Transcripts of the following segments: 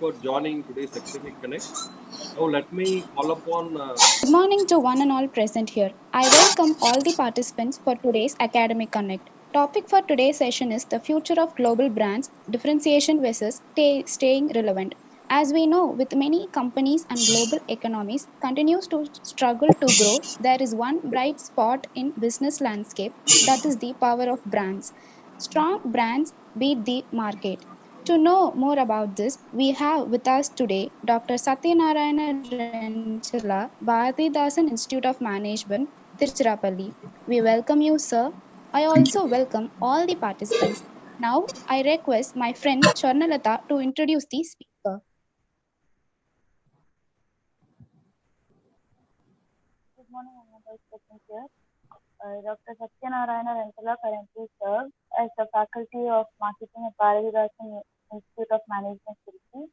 for joining today's Academic Connect. Now, let me call upon. Good morning to one and all present here. I welcome all the participants for today's Academic Connect. Topic for today's session is the future of global brands, differentiation versus staying relevant. As we know, with many companies and global economies continues to struggle to grow, there is one bright spot in business landscape, that is the power of brands. Strong brands beat the market. To know more about this, we have with us today Dr. Satyanarayana Rentala, Bharathidasan Institute of Management, Tiruchirappalli. We welcome you, sir. I Thank you. also welcome all the participants. Now, I request my friend Charnalata to introduce the speaker. Good morning, honorable present here. Dr. Satyanarayana Rentala currently serves as the Faculty of Marketing at Bharathidasan Institute of Management, Trichy,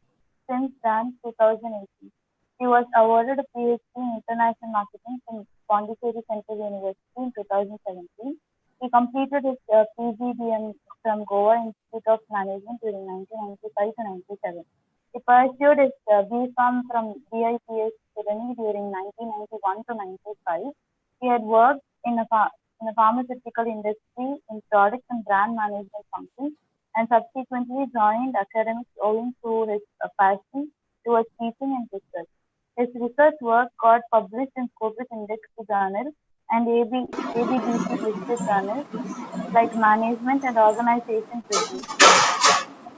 since Jan 2018. He was awarded a Ph.D. in International Marketing from Pondicherry Central University in 2017. He completed his PGDM from Goa Institute of Management during 1995 to 97. He pursued his B.Pharm from BIPS Pilani during 1991 to 95. He had worked in the pharmaceutical industry in product and brand management functions, and subsequently joined academics owing to his passion towards teaching and research. His research work got published in Scopus-indexed journals and ABDC Listed journals like Management and Organization Review,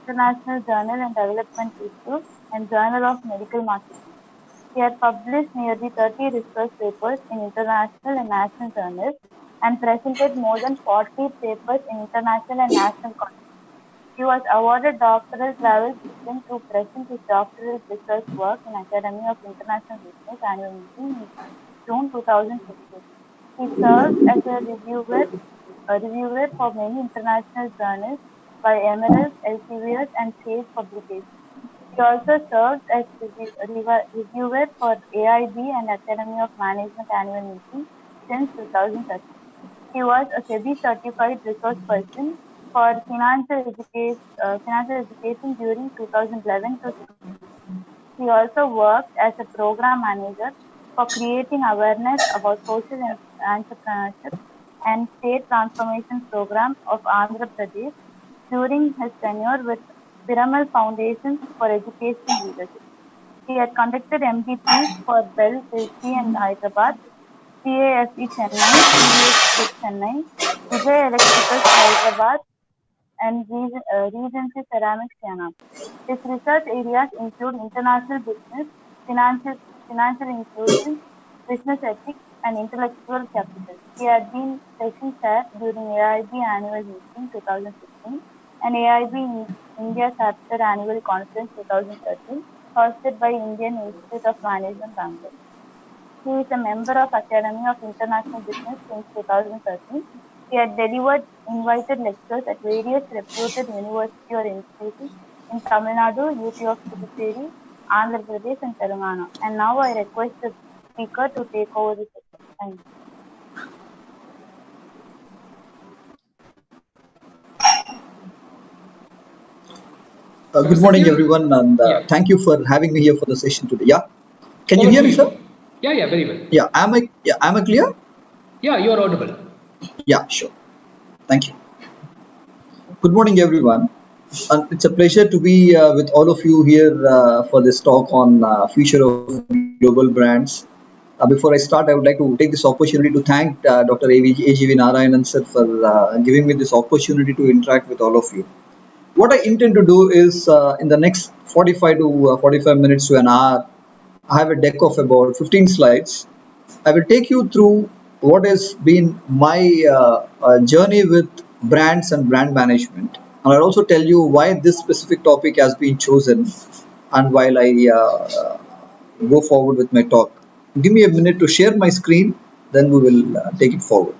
International Journal and Development Review, and Journal of Medical Marketing. He had published nearly 30 research papers in international and national journals and presented more than 40 papers in international and national conferences. He was awarded Doctoral Travel Stipend to present his doctoral research work in Academy of International Business annual meeting in June 2015. He served as a reviewer for many international journals by Emerald, Elsevier and SAGE Publications. He also served as reviewer for AIB and Academy of Management annual meeting since 2013. He was a SEBI certified resource person for financial education during 2011 to 16. He also worked as a program manager for creating awareness about social entrepreneurship and state transformation program of Andhra Pradesh during his tenure with Piramal Foundations for Educational Leadership. He had conducted MDPs for Bell, Trichy and Hyderabad, CAFE Chennai, CES Chennai, Vijay Electricals Hyderabad, and Regency Ceramics Chennai. His research areas include international business, financial inclusion, business ethics, and intellectual capital. He had been session chair during AIB annual meeting 2015 and AIB India Chapter Annual Conference 2013, hosted by Indian Institute of Management, Bangalore. He is a member of Academy of International Business since 2013. He had delivered invited lectures at various reputed universities or institutions in Tamil Nadu, UT of Puducherry, Andhra Pradesh, and Telangana. And now I request the speaker to take over the session. Thank you. Good morning, everyone, and thank you for having me here for the session today. Yeah, can you hear me, sir? Yeah, very well. Yeah, am I clear? Yeah, you are audible. Yeah, sure. Thank you. Good morning, everyone. And it's a pleasure to be with all of you here for this talk on future of global brands. Before I start, I would like to take this opportunity to thank Dr. AGV Narayanan sir for giving me this opportunity to interact with all of you. What I intend to do is in the next 45 to 45 minutes to an hour, I have a deck of about 15 slides. I will take you through what has been my journey with brands and brand management. And I'll also tell you why this specific topic has been chosen and while I go forward with my talk. Give me a minute to share my screen, then we will take it forward.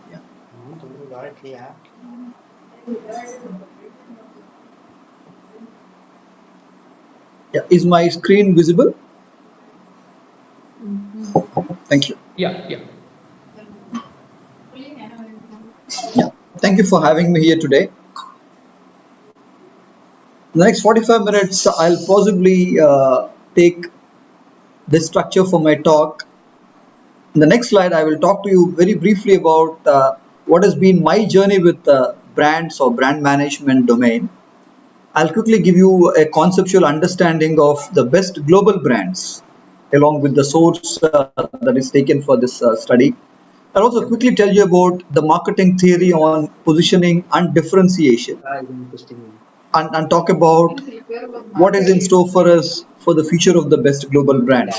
Yeah, is my screen visible? Thank you. Yeah. Yeah, thank you for having me here today. The next 45 minutes, I'll possibly take this structure for my talk. In the next slide, I will talk to you very briefly about what has been my journey with brands or brand management domain. I'll quickly give you a conceptual understanding of the best global brands, along with the source that is taken for this study. I'll also quickly tell you about the marketing theory on positioning and differentiation, and talk about what is in store for us for the future of the best global brands.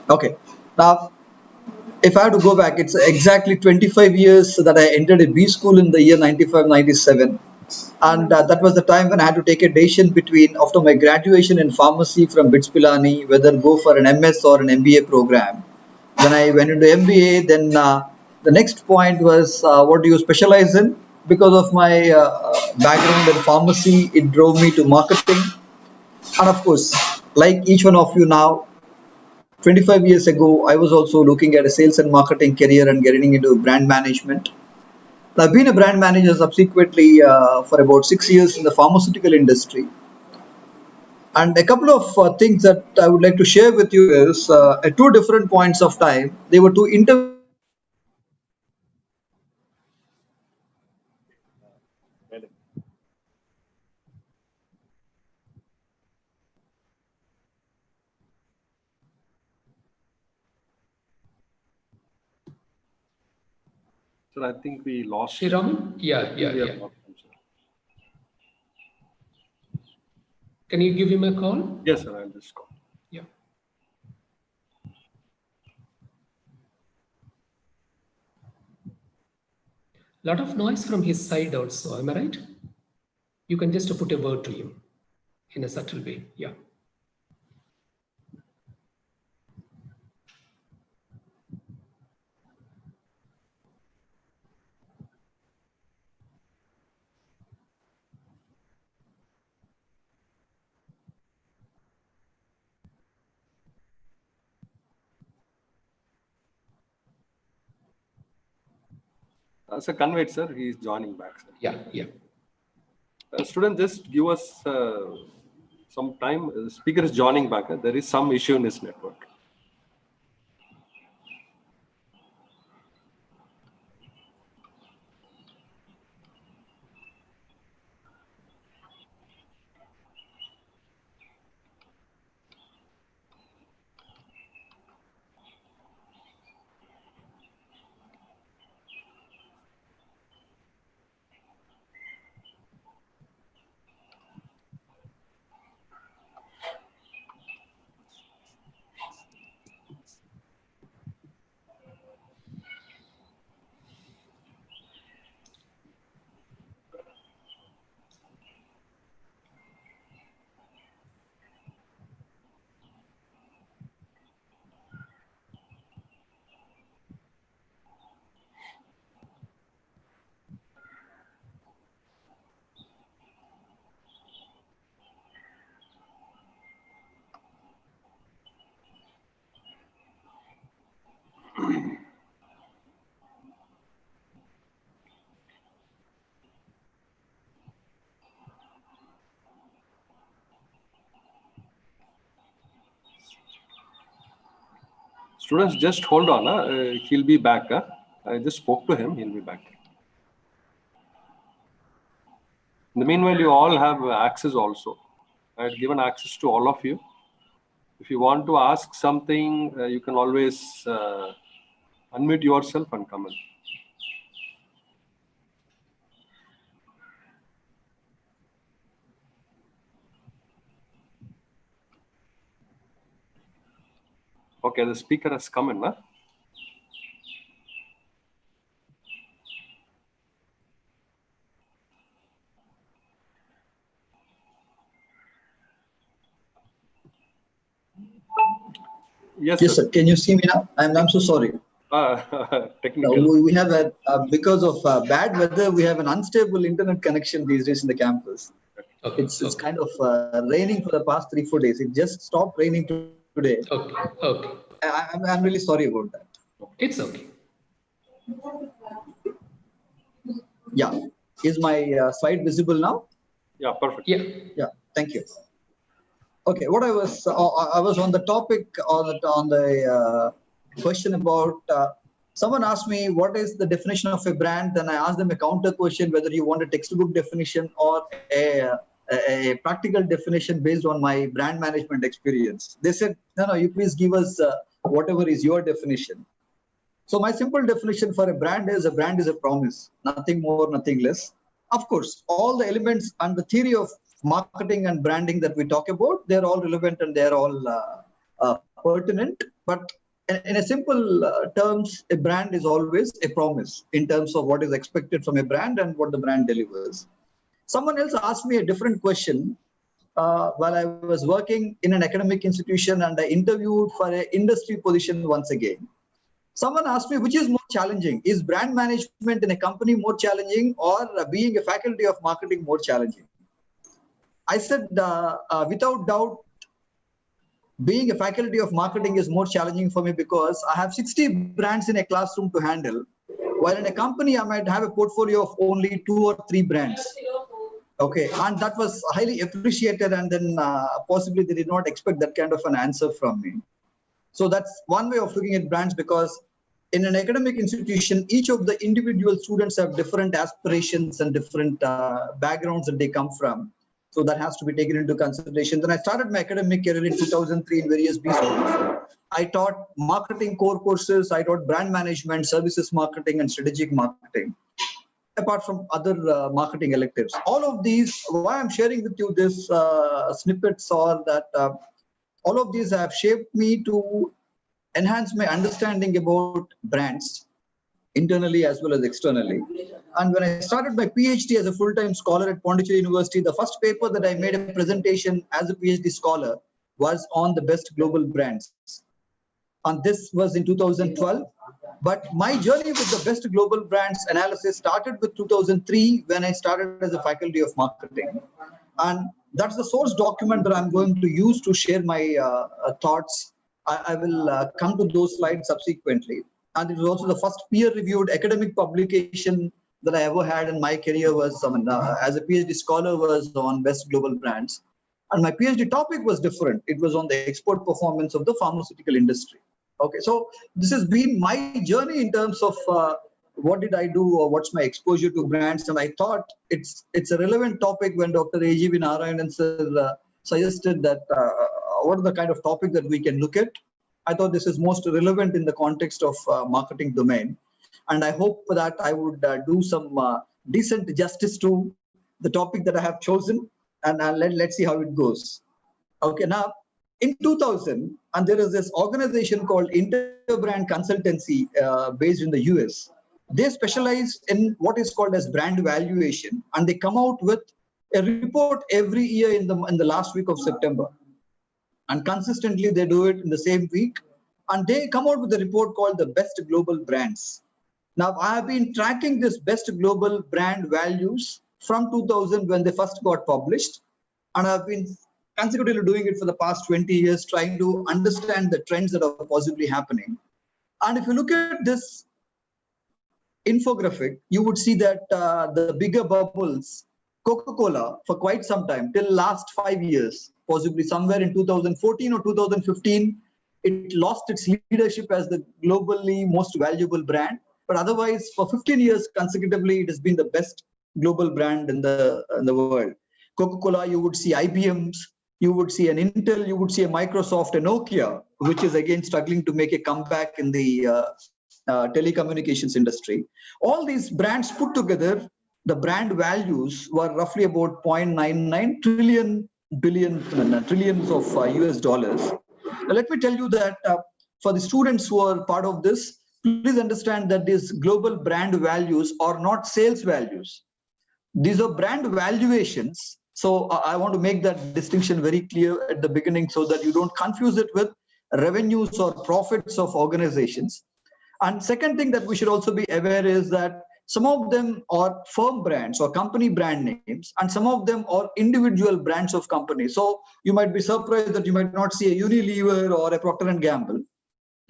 Okay, now if I have to go back, it's exactly 25 years that I entered a B school in the year 95-97. And that was the time when I had to take a decision between, after my graduation in pharmacy from BITS Pilani, whether go for an MS or an MBA program. When I went into MBA, then the next point was what do you specialize in? Because of my background in pharmacy, it drove me to marketing. And of course, like each one of you now, 25 years ago, I was also looking at a sales and marketing career and getting into brand management. I've been a brand manager subsequently for about 6 years in the pharmaceutical industry. And a couple of things that I would like to share with you is at two different points of time, they were two interviews that I had with two different Madam. Sir, I think we lost. Hey, Raman? Yeah. We have lost him, sir. Can you give him a call? Yes, sir, I'll just call. Yeah. Lot of noise from his side also, am I right? You can just put a word to him in a subtle way. Yeah. Sir, conveyed, sir. He is joining back, sir. Yeah. Student, just give us some time. The speaker is joining back. There is some issue in his network. Students, just hold on. He'll be back. I just spoke to him. He'll be back. In the meanwhile, you all have access also. I had given access to all of you. If you want to ask something, you can always unmute yourself and come in. Okay, the speaker has come in. Yes, Yes, sir. Can you see me now? I'm so sorry. Technical. We have because of bad weather, we have an unstable internet connection these days in the campus. Okay. It's kind of raining for the past 3-4 days. It just stopped raining today. Okay. I'm really sorry about that. It's okay. Yeah. Is my slide visible now? Yeah, perfect. Yeah. Yeah, thank you. Okay, what I was on the topic on the question about someone asked me what is the definition of a brand. Then I asked them a counter question whether you want a textbook definition or a practical definition based on my brand management experience. They said, no, you please give us whatever is your definition. So my simple definition for a brand is a promise, nothing more, nothing less. Of course, all the elements and the theory of marketing and branding that we talk about, they're all relevant and they're all pertinent. But in a simple terms, a brand is always a promise in terms of what is expected from a brand and what the brand delivers. Someone else asked me a different question while I was working in an academic institution and I interviewed for an industry position once again. Someone asked me, which is more challenging? Is brand management in a company more challenging or being a faculty of marketing more challenging? I said, without doubt, being a faculty of marketing is more challenging for me because I have 60 brands in a classroom to handle. While in a company, I might have a portfolio of only 2 or 3 brands. Okay, and that was highly appreciated, and then possibly they did not expect that kind of an answer from me. So that's one way of looking at brands, because in an academic institution, each of the individual students have different aspirations and different backgrounds that they come from. So that has to be taken into consideration. Then I started my academic career in 2003 in various B schools. I taught marketing core courses. I taught brand management, services marketing, and strategic marketing, apart from other marketing electives. All of these, why I'm sharing with you this snippets or that all of these have shaped me to enhance my understanding about brands internally as well as externally. And when I started my PhD as a full-time scholar at Pondicherry University, the first paper that I made a presentation as a PhD scholar was on the best global brands. And this was in 2012. But my journey with the best global brands analysis started with 2003 when I started as a faculty of marketing. And that's the source document that I'm going to use to share my thoughts. I will come to those slides subsequently. And it was also the first peer-reviewed academic publication that I ever had in my career was, as a PhD scholar, was on best global brands. And my PhD topic was different. It was on the export performance of the pharmaceutical industry. Okay, so this has been my journey in terms of what did I do or what's my exposure to brands. And I thought it's a relevant topic when Dr. A.G.V. Narayanan sir suggested that what are the kind of topic that we can look at. I thought this is most relevant in the context of marketing domain. And I hope that I would do some decent justice to the topic that I have chosen. And let's see how it goes. Okay, now in 2000, and there is this organization called Interbrand Consultancy based in the US. They specialize in what is called as brand valuation, and they come out with a report every year in the last week of September. And consistently they do it in the same week, and they come out with a report called the best global brands. Now I have been tracking this best global brand values from 2000 when they first got published, and I've been consecutively doing it for the past 20 years, trying to understand the trends that are possibly happening. And if you look at this infographic, you would see that the bigger bubbles, Coca-Cola, for quite some time, till last 5 years, possibly somewhere in 2014 or 2015, it lost its leadership as the globally most valuable brand. But otherwise, for 15 years consecutively, it has been the best global brand in the world. Coca-Cola, you would see IBM's, you would see an Intel, you would see a Microsoft, a Nokia, which is again struggling to make a comeback in the telecommunications industry. All these brands put together, the brand values were roughly about 0.99 trillions of US dollars. Now, let me tell you that for the students who are part of this, please understand that these global brand values are not sales values. These are brand valuations. So I want to make that distinction very clear at the beginning so that you don't confuse it with revenues or profits of organizations. And second thing that we should also be aware is that some of them are firm brands or company brand names, and some of them are individual brands of companies. So you might be surprised that you might not see a Unilever or a Procter & Gamble,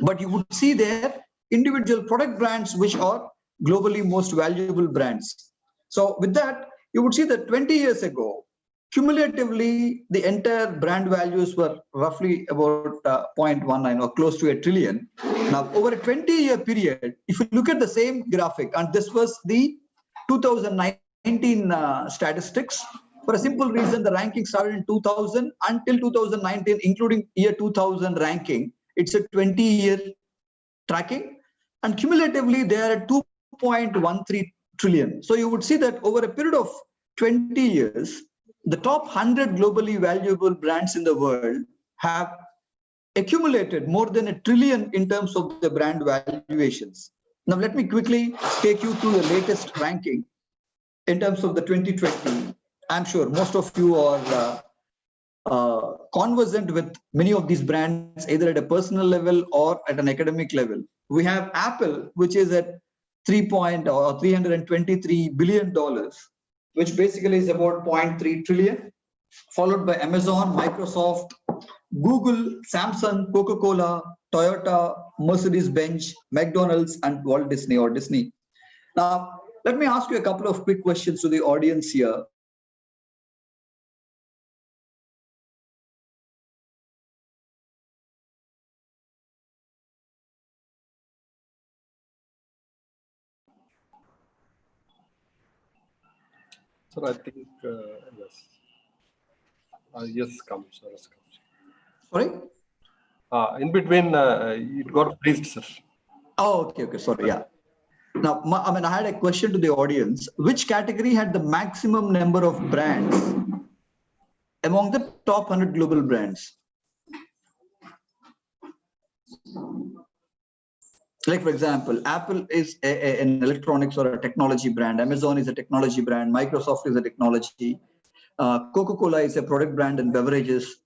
but you would see their individual product brands, which are globally most valuable brands. So with that, you would see that 20 years ago, Cumulatively, the entire brand values were roughly about 0.19 or close to $1 trillion. Now, over a 20-year period, if you look at the same graphic, and this was the 2019 statistics, for a simple reason, the ranking started in 2000 until 2019, including year 2000 ranking. It's a 20-year tracking, and cumulatively they are at 2.13 trillion. So you would see that over a period of 20 years, the top 100 globally valuable brands in the world have accumulated more than $1 trillion in terms of the brand valuations. Now, let me quickly take you to the latest ranking in terms of the 2020. I'm sure most of you are conversant with many of these brands, either at a personal level or at an academic level. We have Apple, which is at $323 billion, which basically is about 0.3 trillion, followed by Amazon, Microsoft, Google, Samsung, Coca-Cola, Toyota, Mercedes-Benz, McDonald's, and Walt Disney or Disney. Now, let me ask you a couple of quick questions to the audience here. Sir, I think yes. Yes, comes. Yes, comes. Sorry? In between, it got freezed, sir. Oh, okay, sorry, yeah. Now, I had a question to the audience. Which category had the maximum number of brands among the top 100 global brands? Like, for example, Apple is an electronics or a technology brand. Amazon is a technology brand. Microsoft is a technology. Coca-Cola is a product brand and beverages.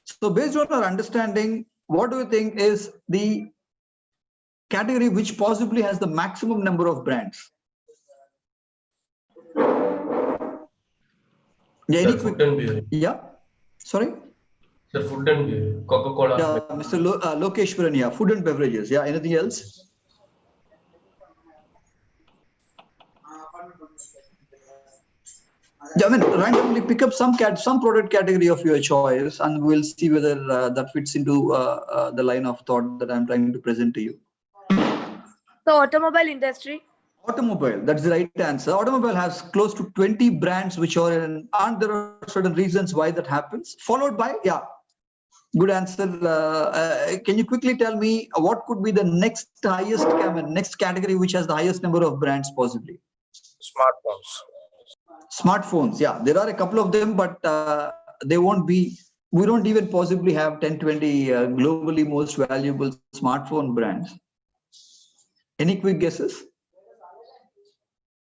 So based on our understanding, what do you think is the category which possibly has the maximum number of brands? Yeah, any quick, food and beer. Yeah, sorry? Sir, food and beer. Coca-Cola. Yeah, Mr. Lokeshwaran, yeah, food and beverages. Yeah, anything else? Yeah, I mean, randomly pick up some product category of your choice, and we'll see whether that fits into the line of thought that I'm trying to present to you. The automobile industry. Automobile, that's the right answer. Automobile has close to 20 brands which are in, and there are certain reasons why that happens. Followed by, yeah, good answer. Can you quickly tell me what could be the next next category which has the highest number of brands possibly? Smartphones. Smartphones, yeah, there are a couple of them, but they won't be. We don't even possibly have 10, 20 globally most valuable smartphone brands. Any quick guesses?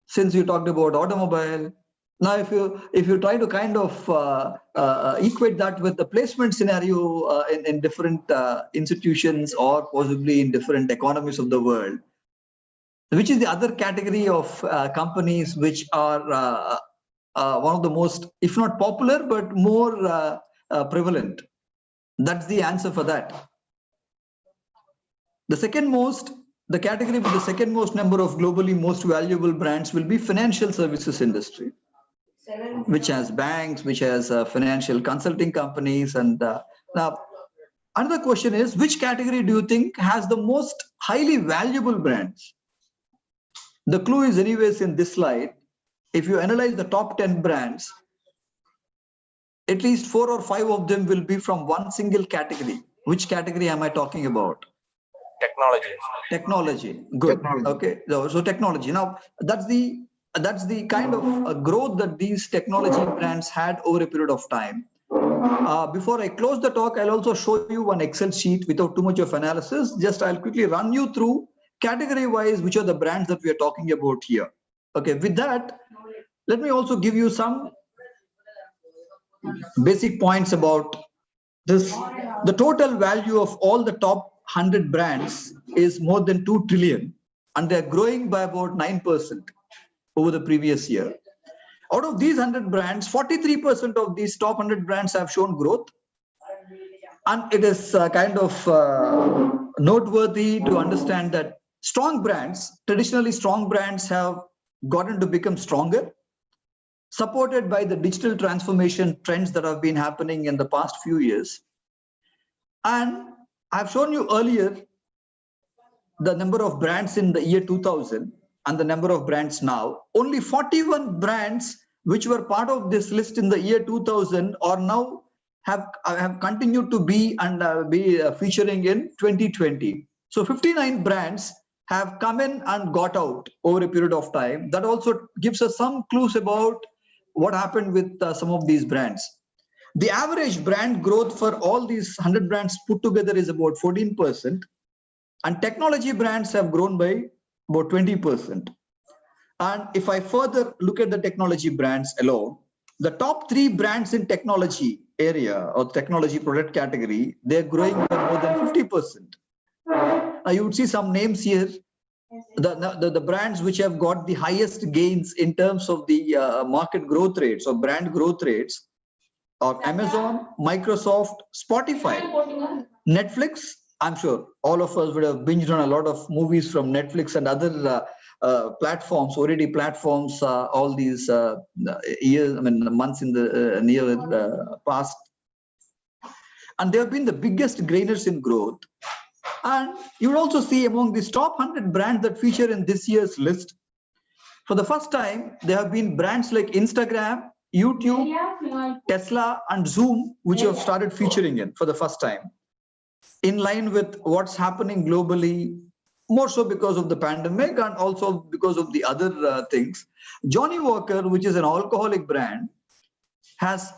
Since you talked about automobile, now if you try to kind of equate that with the placement scenario in different institutions or possibly in different economies of the world, which is the other category of companies which are one of the most, if not popular, but more prevalent? That's the answer for that. The category with the second most number of globally most valuable brands will be financial services industry, which has banks, which has financial consulting companies. And now another question is, which category do you think has the most highly valuable brands? The clue is anyways in this slide. If you analyze the top 10 brands, at least 4 or 5 of them will be from one single category. Which category am I talking about? Technology. Good. Okay. So technology. Now that's the kind of growth that these technology brands had over a period of time. Before I close the talk, I'll also show you one Excel sheet without too much of analysis. Just I'll quickly run you through category wise which are the brands that we are talking about here. Okay. With that, let me also give you some basic points about this. The total value of all the top 100 brands is more than 2 trillion, and they're growing by about 9% over the previous year. Out of these 100 brands, 43% of these top 100 brands have shown growth. And it is kind of noteworthy to understand that traditionally strong brands have gotten to become stronger. supported by the digital transformation trends that have been happening in the past few years. And I've shown you earlier the number of brands in the year 2000 and the number of brands now. Only 41 brands which were part of this list in the year 2000 are now have continued to be and be featuring in 2020. So 59 brands have come in and got out over a period of time. That also gives us some clues about what happened with some of these brands. The average brand growth for all these 100 brands put together is about 14%, and technology brands have grown by about 20%. And if I further look at the technology brands alone, the top 3 brands in technology area or technology product category, they're growing by more than 50%. Now you would see some names here. The brands which have got the highest gains in terms of the market growth rates or brand growth rates are Amazon, Microsoft, Spotify, Netflix. I'm sure all of us would have binged on a lot of movies from Netflix and other platforms, OTT platforms, all these years, months in the near past. And they have been the biggest gainers in growth. And you will also see among these top 100 brands that feature in this year's list, for the first time, there have been brands like Instagram, YouTube, Tesla, and Zoom, which have started featuring in for the first time, in line with what's happening globally, more so because of the pandemic and also because of the other things. Johnnie Walker, which is an alcoholic brand, has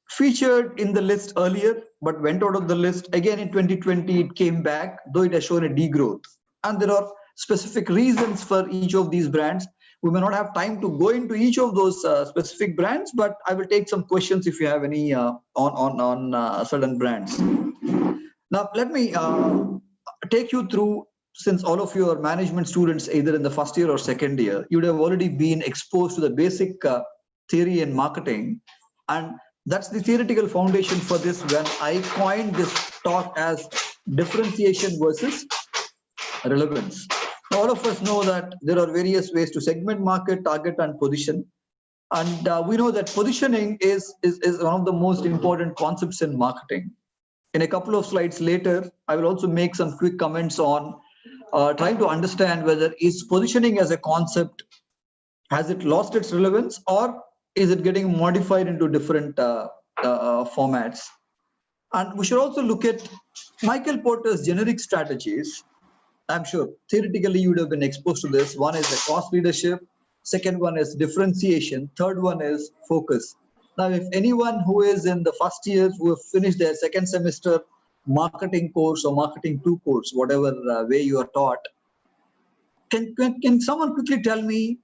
featured in the list earlier, but went out of the list. Again, in 2020, it came back, though it has shown a degrowth. And there are specific reasons for each of these brands. We may not have time to go into each of those specific brands, but I will take some questions if you have any on certain brands. Now, let me take you through, since all of you are management students, either in the first year or second year, you would have already been exposed to the basic theory in marketing. And that's the theoretical foundation for this when I coined this talk as differentiation versus relevance. Now, all of us know that there are various ways to segment market, target, and position. And we know that positioning is one of the most important concepts in marketing. In a couple of slides later, I will also make some quick comments on trying to understand whether is positioning as a concept, has it lost its relevance, or is it getting modified into different formats? And we should also look at Michael Porter's generic strategies. I'm sure theoretically you would have been exposed to this. One is the cost leadership. Second one is differentiation. Third one is focus. Now, if anyone who is in the first year who have finished their second semester marketing course or marketing 2 course, whatever way you are taught, can someone quickly tell me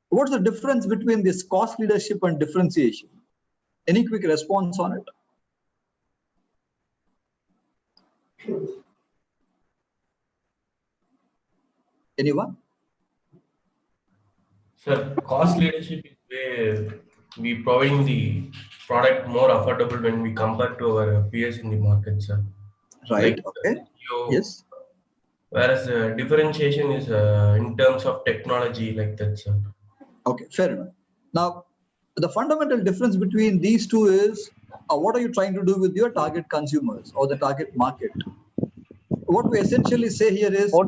what's the difference between this cost leadership and differentiation? Any quick response on it? Anyone? Sir, cost leadership is where we providing the product more affordable when we compare to our peers in the market, sir. Right. Like, okay. Yes. Whereas differentiation is in terms of technology, like that, sir. Okay, fair enough. Now, the fundamental difference between these two is what are you trying to do with your target consumers or the target market? What we essentially say here is, if you,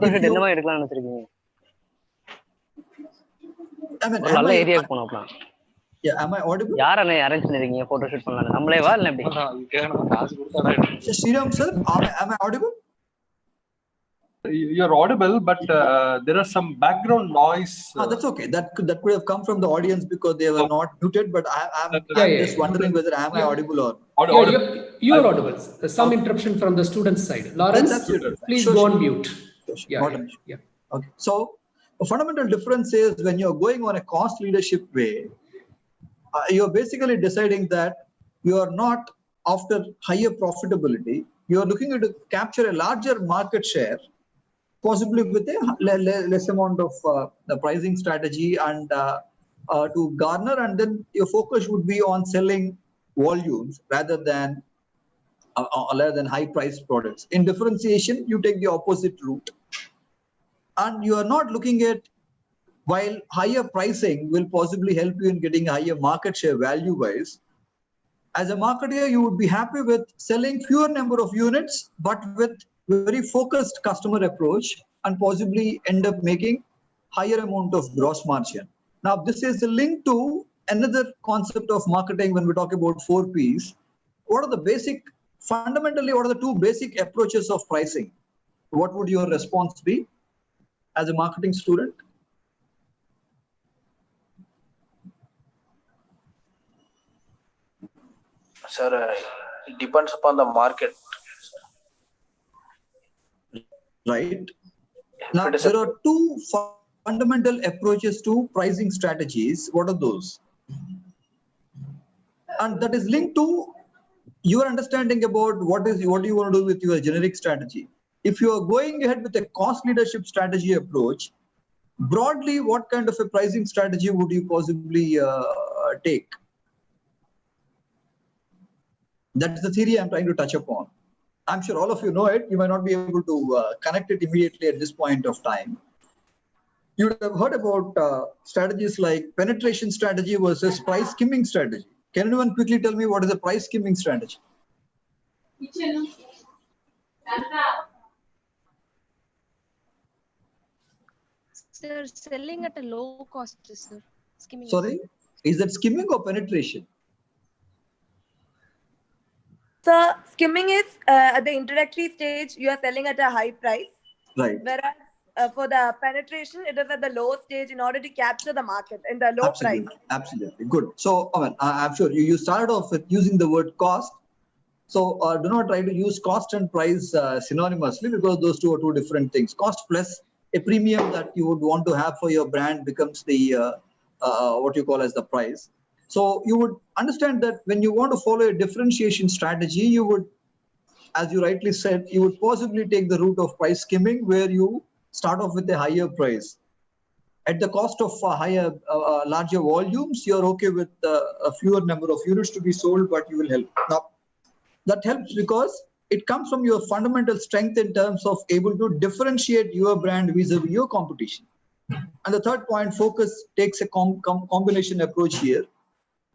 I mean, am I audible? Sriram sir, am I audible? You're audible, but there are some background noise. That's okay. That could have come from the audience because they were not muted. But I'm just wondering whether am I audible or you are audible. Some interruption from the student side. Lawrence, please go on mute. Okay. So the fundamental difference is when you're going on a cost leadership way, you're basically deciding that you are not after higher profitability. You are looking to capture a larger market share, possibly with a less amount of the pricing strategy and to garner, and then your focus would be on selling volumes rather than high priced products. In differentiation, you take the opposite route, and you are not looking at while higher pricing will possibly help you in getting higher market share value-wise. As a marketer, you would be happy with selling fewer number of units, but with very focused customer approach and possibly end up making higher amount of gross margin. Now, this is a link to another concept of marketing when we talk about 4Ps. What are the basic, fundamentally, what are the two basic approaches of pricing? What would your response be as a marketing student? Sir, it depends upon the market. Right. Now, there are two fundamental approaches to pricing strategies. What are those? And that is linked to your understanding about what do you want to do with your generic strategy. If you are going ahead with a cost leadership strategy approach, broadly, what kind of a pricing strategy would you possibly take? That's the theory I'm trying to touch upon. I'm sure all of you know it. You might not be able to connect it immediately at this point of time. You would have heard about strategies like penetration strategy versus price skimming strategy. Can anyone quickly tell me what is a price skimming strategy? Sir, selling at a low cost, sir. Skimming. Sorry, is that skimming or penetration? So skimming is at the introductory stage, you are selling at a high price. Right. Whereas for the penetration, it is at the low stage in order to capture the market in the low price. Absolutely. Good. So, I'm sure you started off with using the word cost. So do not try to use cost and price synonymously, because those two are two different things. Cost plus a premium that you would want to have for your brand becomes the what you call as the price. So you would understand that when you want to follow a differentiation strategy, you would, as you rightly said, you would possibly take the route of price skimming, where you start off with a higher price. At the cost of larger volumes, you're okay with a fewer number of units to be sold, but you will help. Now, that helps because it comes from your fundamental strength in terms of able to differentiate your brand vis-a-vis your competition. And the third point, focus takes a combination approach here.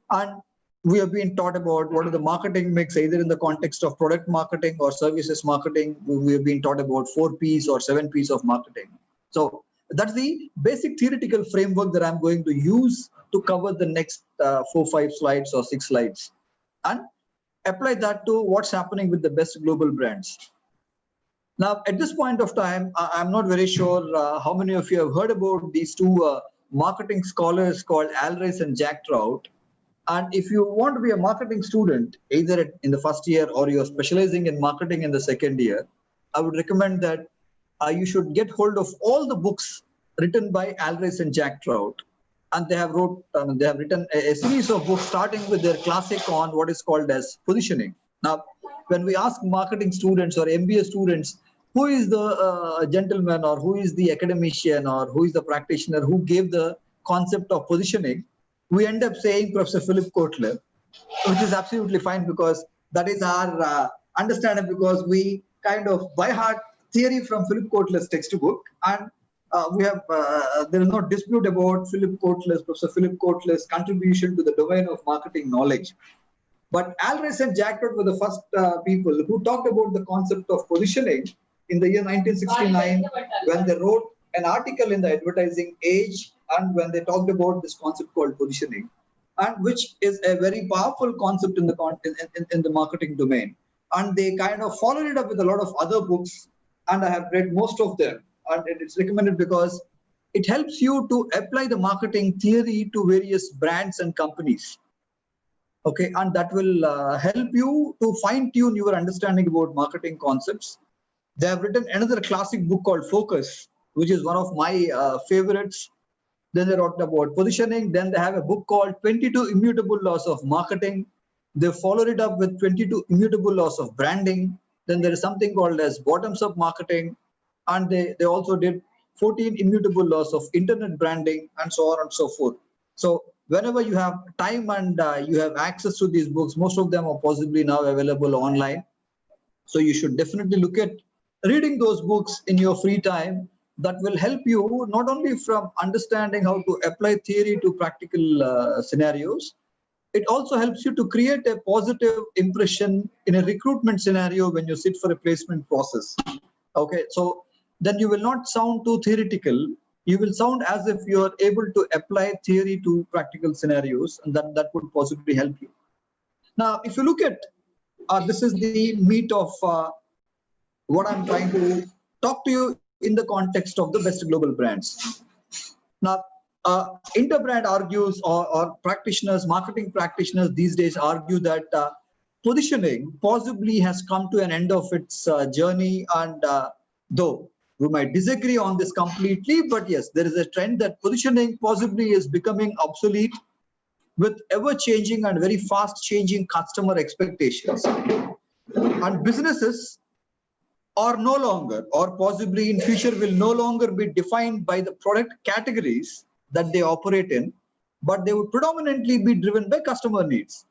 And we have been taught about what is the marketing mix, either in the context of product marketing or services marketing. We have been taught about 4Ps or 7Ps of marketing. So that's the basic theoretical framework that I'm going to use to cover the next 4, 5 slides or 6 slides, and apply that to what's happening with the best global brands. Now, at this point of time, I'm not very sure how many of you have heard about these two marketing scholars called Alrice and Jack Trout. And if you want to be a marketing student, either in the first year or you're specializing in marketing in the second year, I would recommend that you should get hold of all the books written by Alrice and Jack Trout. And they have written a series of books, starting with their classic on what is called as positioning. Now, when we ask marketing students or MBA students, who is the gentleman, or who is the academician, or who is the practitioner who gave the concept of positioning, we end up saying Professor Philip Kotler, which is absolutely fine, because that is our understanding, because we kind of by heart theory from Philip Kotler's textbook, and we have there is no dispute about Professor Philip Kotler's contribution to the domain of marketing knowledge. But Alrice and Jack Trout were the first people who talked about the concept of positioning in the year 1969, when they wrote an article in the Advertising Age, and when they talked about this concept called positioning, and which is a very powerful concept in the marketing domain. And they kind of followed it up with a lot of other books, and I have read most of them, and it's recommended because it helps you to apply the marketing theory to various brands and companies. Okay, and that will help you to fine-tune your understanding about marketing concepts. They have written another classic book called Focus, which is one of my favorites. Then they wrote about positioning. Then they have a book called 22 Immutable Laws of Marketing. They followed it up with 22 Immutable Laws of Branding. Then there is something called as Bottoms-up Marketing. And they also did 14 Immutable Laws of Internet Branding, and so on and so forth. So whenever you have time and you have access to these books, most of them are possibly now available online. So you should definitely look at reading those books in your free time, that will help you not only from understanding how to apply theory to practical scenarios, it also helps you to create a positive impression in a recruitment scenario when you sit for a placement process. Okay, so then you will not sound too theoretical. You will sound as if you are able to apply theory to practical scenarios, and that would possibly help you. Now, if you look at, this is the meat of what I'm trying to talk to you in the context of the best global brands. Now, Interbrand argues, or practitioners, marketing practitioners these days argue that positioning possibly has come to an end of its journey, and though we might disagree on this completely, but yes, there is a trend that positioning possibly is becoming obsolete with ever-changing and very fast-changing customer expectations. And businesses are no longer, or possibly in future will no longer be defined by the product categories that they operate in, but they would predominantly be driven by customer needs.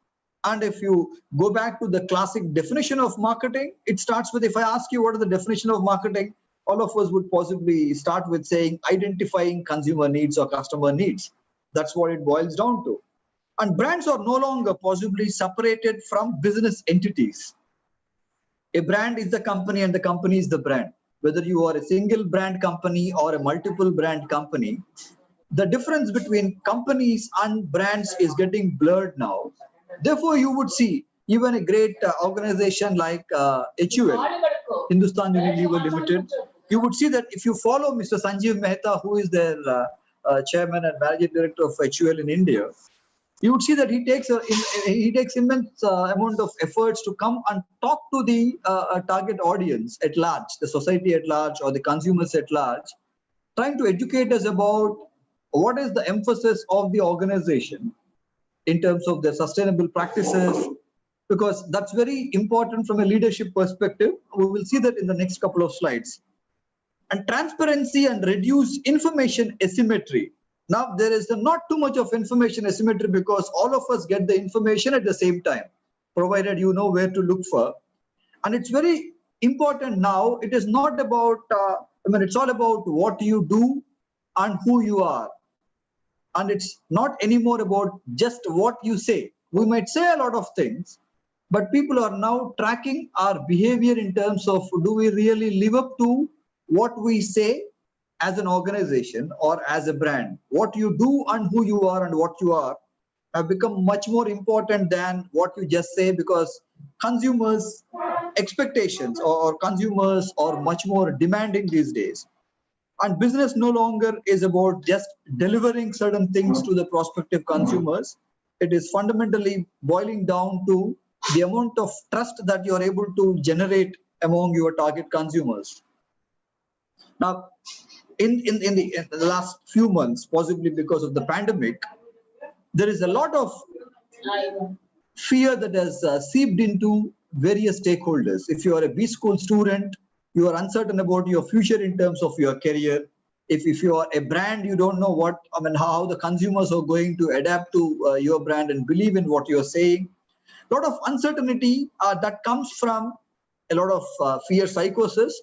And if you go back to the classic definition of marketing, it starts with, if I ask you what is the definition of marketing, all of us would possibly start with saying identifying consumer needs or customer needs. That's what it boils down to. And brands are no longer possibly separated from business entities. A brand is the company and the company is the brand. Whether you are a single brand company or a multiple brand company, the difference between companies and brands is getting blurred now. Therefore, you would see even a great organization like HUL, Hindustan Unilever Limited, you would see that if you follow Mr. Sanjeev Mehta, who is their chairman and managing director of HUL in India, you would see that he takes immense amount of efforts to come and talk to the target audience at large, the society at large or the consumers at large, trying to educate us about what is the emphasis of the organization in terms of their sustainable practices, because that's very important from a leadership perspective. We will see that in the next couple of slides. And transparency and reduce information asymmetry. Now, there is not too much of information asymmetry because all of us get the information at the same time, provided you know where to look for. And it's very important now. It is not about, it's all about what you do and who you are. And it's not anymore about just what you say. We might say a lot of things, but people are now tracking our behavior in terms of, do we really live up to what we say as an organization or as a brand? What you do and who you are and what you are have become much more important than what you just say, because consumers' expectations or consumers are much more demanding these days. And business no longer is about just delivering certain things to the prospective consumers. It is fundamentally boiling down to the amount of trust that you are able to generate among your target consumers. Now, in the last few months, possibly because of the pandemic, there is a lot of fear that has seeped into various stakeholders. If you are a B school student, you are uncertain about your future in terms of your career. If you are a brand, you don't know how the consumers are going to adapt to your brand and believe in what you're saying. A lot of uncertainty that comes from a lot of fear psychosis.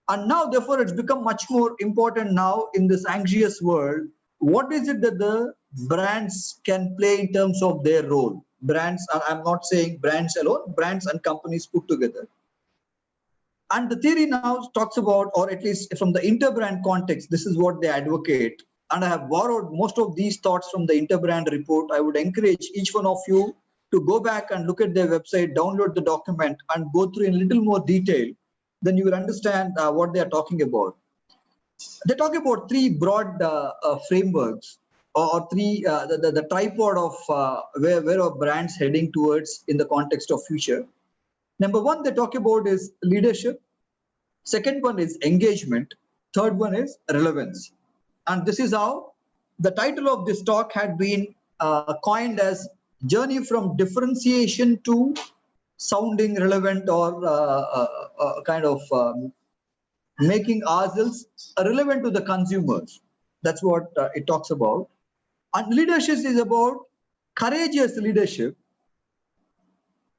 And now, therefore, it's become much more important now in this anxious world. What is it that the brands can play in terms of their role? Brands, I'm not saying brands alone, brands and companies put together. And the theory now talks about, or at least from the Interbrand context, this is what they advocate. And I have borrowed most of these thoughts from the Interbrand report. I would encourage each one of you to go back and look at their website, download the document, and go through in a little more detail. Then you will understand what they are talking about. They talk about three broad frameworks, or three, the tripod of where are brands heading towards in the context of future. Number one, they talk about is leadership. Second one is engagement. Third one is relevance. And this is how the title of this talk had been coined as Journey from Differentiation to Sounding Relevant, or making ourselves relevant to the consumers. That's what it talks about. And leadership is about courageous leadership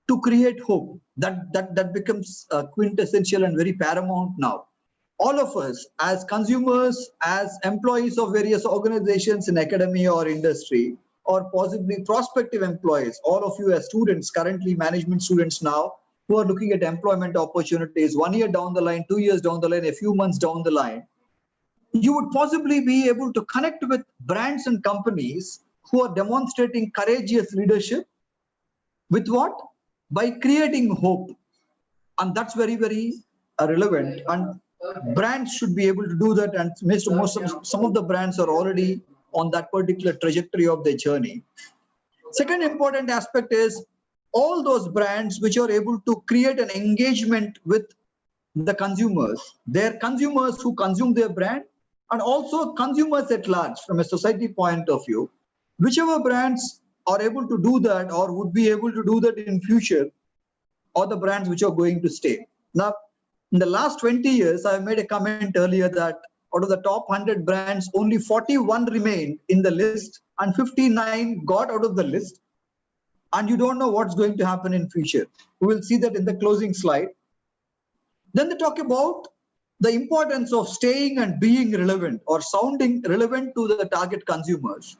to create hope. That becomes quintessential and very paramount now. all of us as consumers, as employees of various organizations in academia or industry, or possibly prospective employees, all of you as students, currently management students now, who are looking at employment opportunities 1 year down the line, 2 years down the line, a few months down the line, you would possibly be able to connect with brands and companies who are demonstrating courageous leadership with what? By creating hope. And that's very, very relevant. And brands should be able to do that. And some of the brands are already on that particular trajectory of their journey. Second important aspect is all those brands which are able to create an engagement with the consumers, their consumers who consume their brand, and also consumers at large from a society point of view. Whichever brands are able to do that or would be able to do that in future are the brands which are going to stay. Now, in the last 20 years, I made a comment earlier that out of the top 100 brands, only 41 remained in the list and 59 got out of the list. And you don't know what's going to happen in future. We will see that in the closing slide. Then they talk about the importance of staying and being relevant or sounding relevant to the target consumers.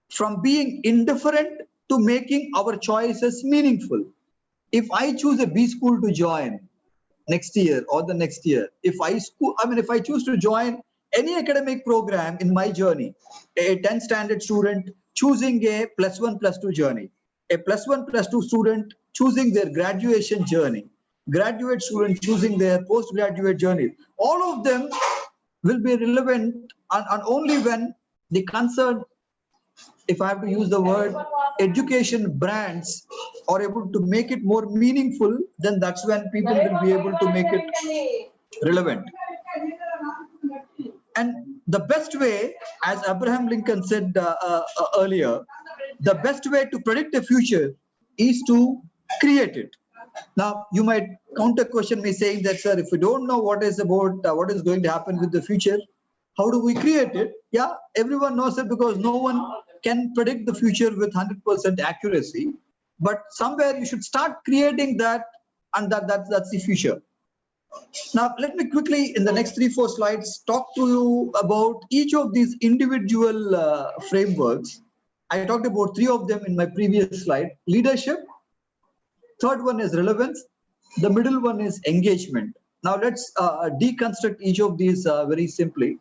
From being indifferent to making our choices meaningful. If I choose a B school to join next year or the next year, if I choose to join any academic program in my journey, a 10th standard student choosing a +1/+2 journey, a +1/+2 student choosing their graduation journey, graduate student choosing their postgraduate journey, all of them will be relevant and only when the concerned, if I have to use the word, education brands are able to make it more meaningful, then that's when people will be able to make it relevant. And the best way, as Abraham Lincoln said earlier, the best way to predict the future is to create it. Now, you might counter question me saying that, sir, if we don't know what is going to happen with the future, how do we create it? Yeah, everyone knows it because no one can predict the future with 100% accuracy. But somewhere you should start creating that, and that's the future. Now, let me quickly, in the next 3-4 slides, talk to you about each of these individual frameworks. I talked about 3 of them in my previous slide. Leadership. Third one is relevance. The middle one is engagement. Now, let's deconstruct each of these very simply.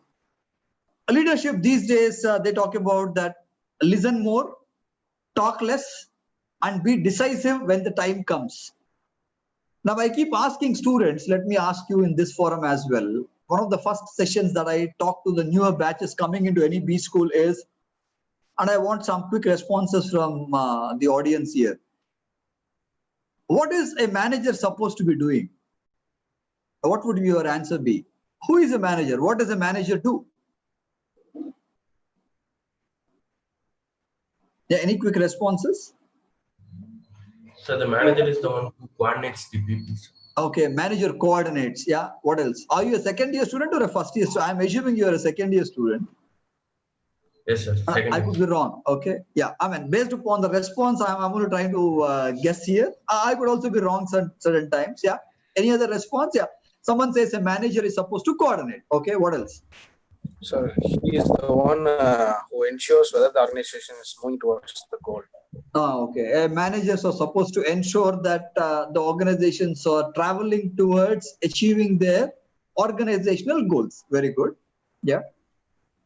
Leadership these days, they talk about that listen more, talk less, and be decisive when the time comes. Now, I keep asking students, let me ask you in this forum as well. One of the first sessions that I talk to the newer batches coming into any B school is, and I want some quick responses from the audience here. What is a manager supposed to be doing? What would your answer be? Who is a manager? What does a manager do? Yeah, any quick responses? So the manager is the one who coordinates the people. Okay, manager coordinates. Yeah, what else? Are you a second year student or a first year student? I'm assuming you are a second year student. Yes, sir. I could be wrong. Okay. Yeah, I mean, based upon the response, I'm only trying to guess here. I could also be wrong certain times. Yeah. Any other response? Yeah. Someone says a manager is supposed to coordinate. Okay. What else? So he is the one who ensures whether the organization is moving towards the goal. Okay. Managers are supposed to ensure that the organizations are traveling towards achieving their organizational goals. Very good. Yeah.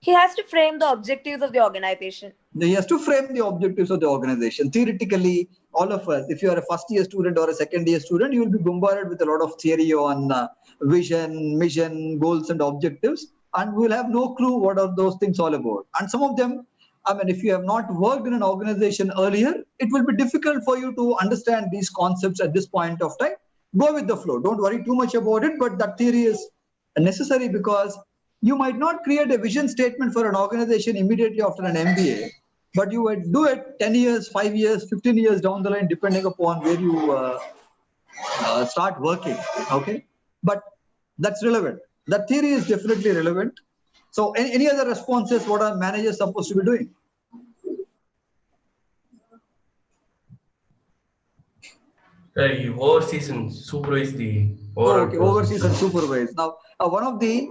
He has to frame the objectives of the organization. He has to frame the objectives of the organization. Theoretically, all of us, if you are a first year student or a second year student, you will be bombarded with a lot of theory on vision, mission, goals, and objectives. And we will have no clue what are those things all about. And some of them, I mean, if you have not worked in an organization earlier, it will be difficult for you to understand these concepts at this point of time. Go with the flow. Don't worry too much about it. But that theory is necessary because you might not create a vision statement for an organization immediately after an MBA, but you would do it 10 years, 5 years, 15 years down the line, depending upon where you start working. Okay. But that's relevant. That theory is definitely relevant. So any other responses? What are managers supposed to be doing? You oversees and supervise the overall Okay, process. overseas and supervise. Now, one of the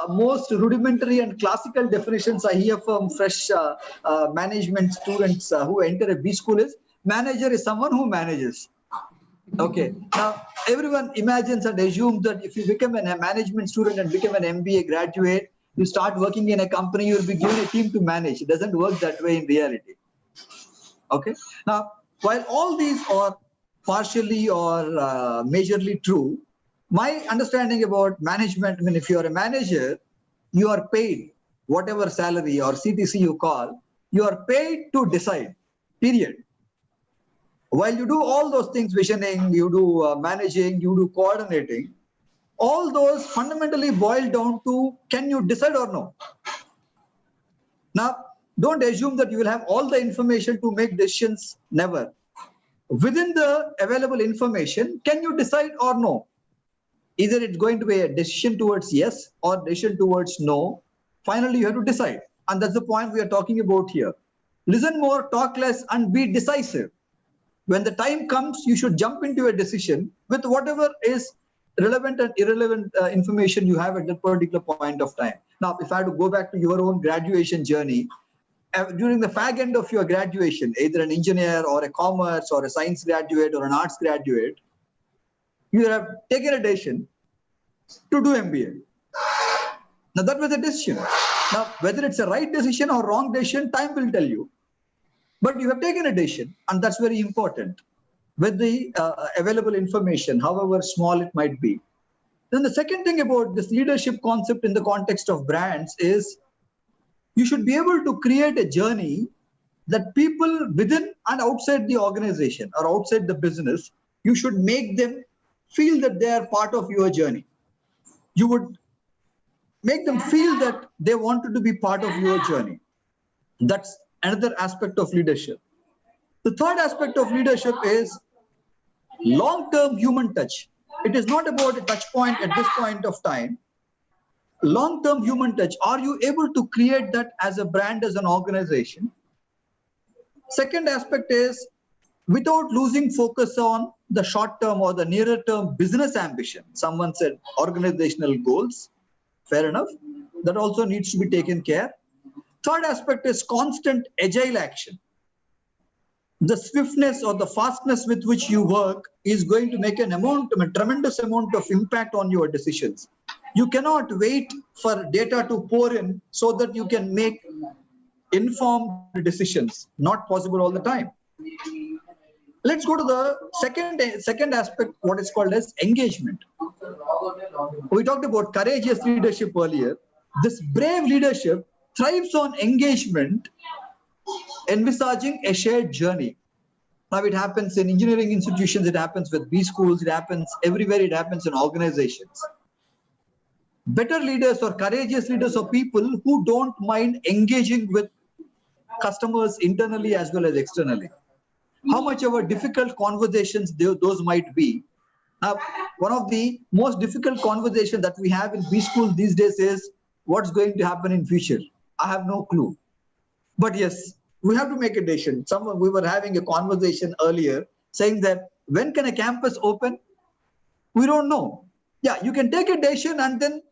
most rudimentary and classical definitions I hear from fresh management students who enter a B school is manager is someone who manages. Okay. Now, everyone imagines and assumes that if you become a management student and become an MBA graduate, you start working in a company, you will be given a team to manage. It doesn't work that way in reality. Okay. Now, while all these are partially or majorly true, my understanding about management, I mean, if you are a manager, you are paid whatever salary or CTC you call, you are paid to decide, period. While you do all those things, visioning, you do managing, you do coordinating, all those fundamentally boil down to, can you decide or no? Now, don't assume that you will have all the information to make decisions, never. Within the available information, can you decide or no? Either it's going to be a decision towards yes or decision towards no. Finally, you have to decide. And that's the point we are talking about here. Listen more, talk less, and be decisive. When the time comes, you should jump into a decision with whatever is relevant and irrelevant information you have at that particular point of time. Now, if I had to go back to your own graduation journey, during the fag end of your graduation, either an engineer or a commerce or a science graduate or an arts graduate, you have taken a decision to do MBA. Now, that was a decision. Now, whether it's a right decision or wrong decision, time will tell you. But you have taken a decision, and that's very important with the available information, however small it might be. Then the second thing about this leadership concept in the context of brands is you should be able to create a journey that people within and outside the organization or outside the business, you should make them feel that they are part of your journey. You would make them feel that they wanted to be part of your journey. That's another aspect of leadership. The third aspect of leadership is long-term human touch. It is not about a touch point at this point of time. Long-term human touch. Are you able to create that as a brand, as an organization? Second aspect is without losing focus on the short-term or the nearer-term business ambition. Someone said organizational goals. Fair enough. That also needs to be taken care. Third aspect is constant agile action. The swiftness or the fastness with which you work is going to make a tremendous amount of impact on your decisions. You cannot wait for data to pour in so that you can make informed decisions. Not possible all the time. Let's go to the second aspect, what is called as engagement. We talked about courageous leadership earlier. This brave leadership thrives on engagement, envisaging a shared journey. Now it happens in engineering institutions, it happens with B schools, it happens everywhere, it happens in organizations. Better leaders or courageous leaders are people who don't mind engaging with customers internally as well as externally. How much of a difficult conversations those might be. Now, one of the most difficult conversations that we have in B school these days is what's going to happen in future. I have no clue. But yes, we have to make a decision. We were having a conversation earlier saying that when can a campus open? We don't know. Yeah, you can take a decision and then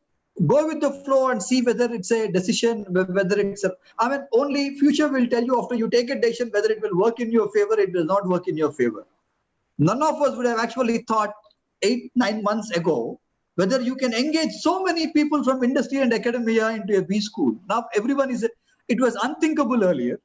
go with the flow and see whether it's a decision, whether it's a, only future will tell you after you take a decision whether it will work in your favor, it will not work in your favor. None of us would have actually thought 8-9 months ago whether you can engage so many people from industry and academia into a B school. Now everyone it was unthinkable earlier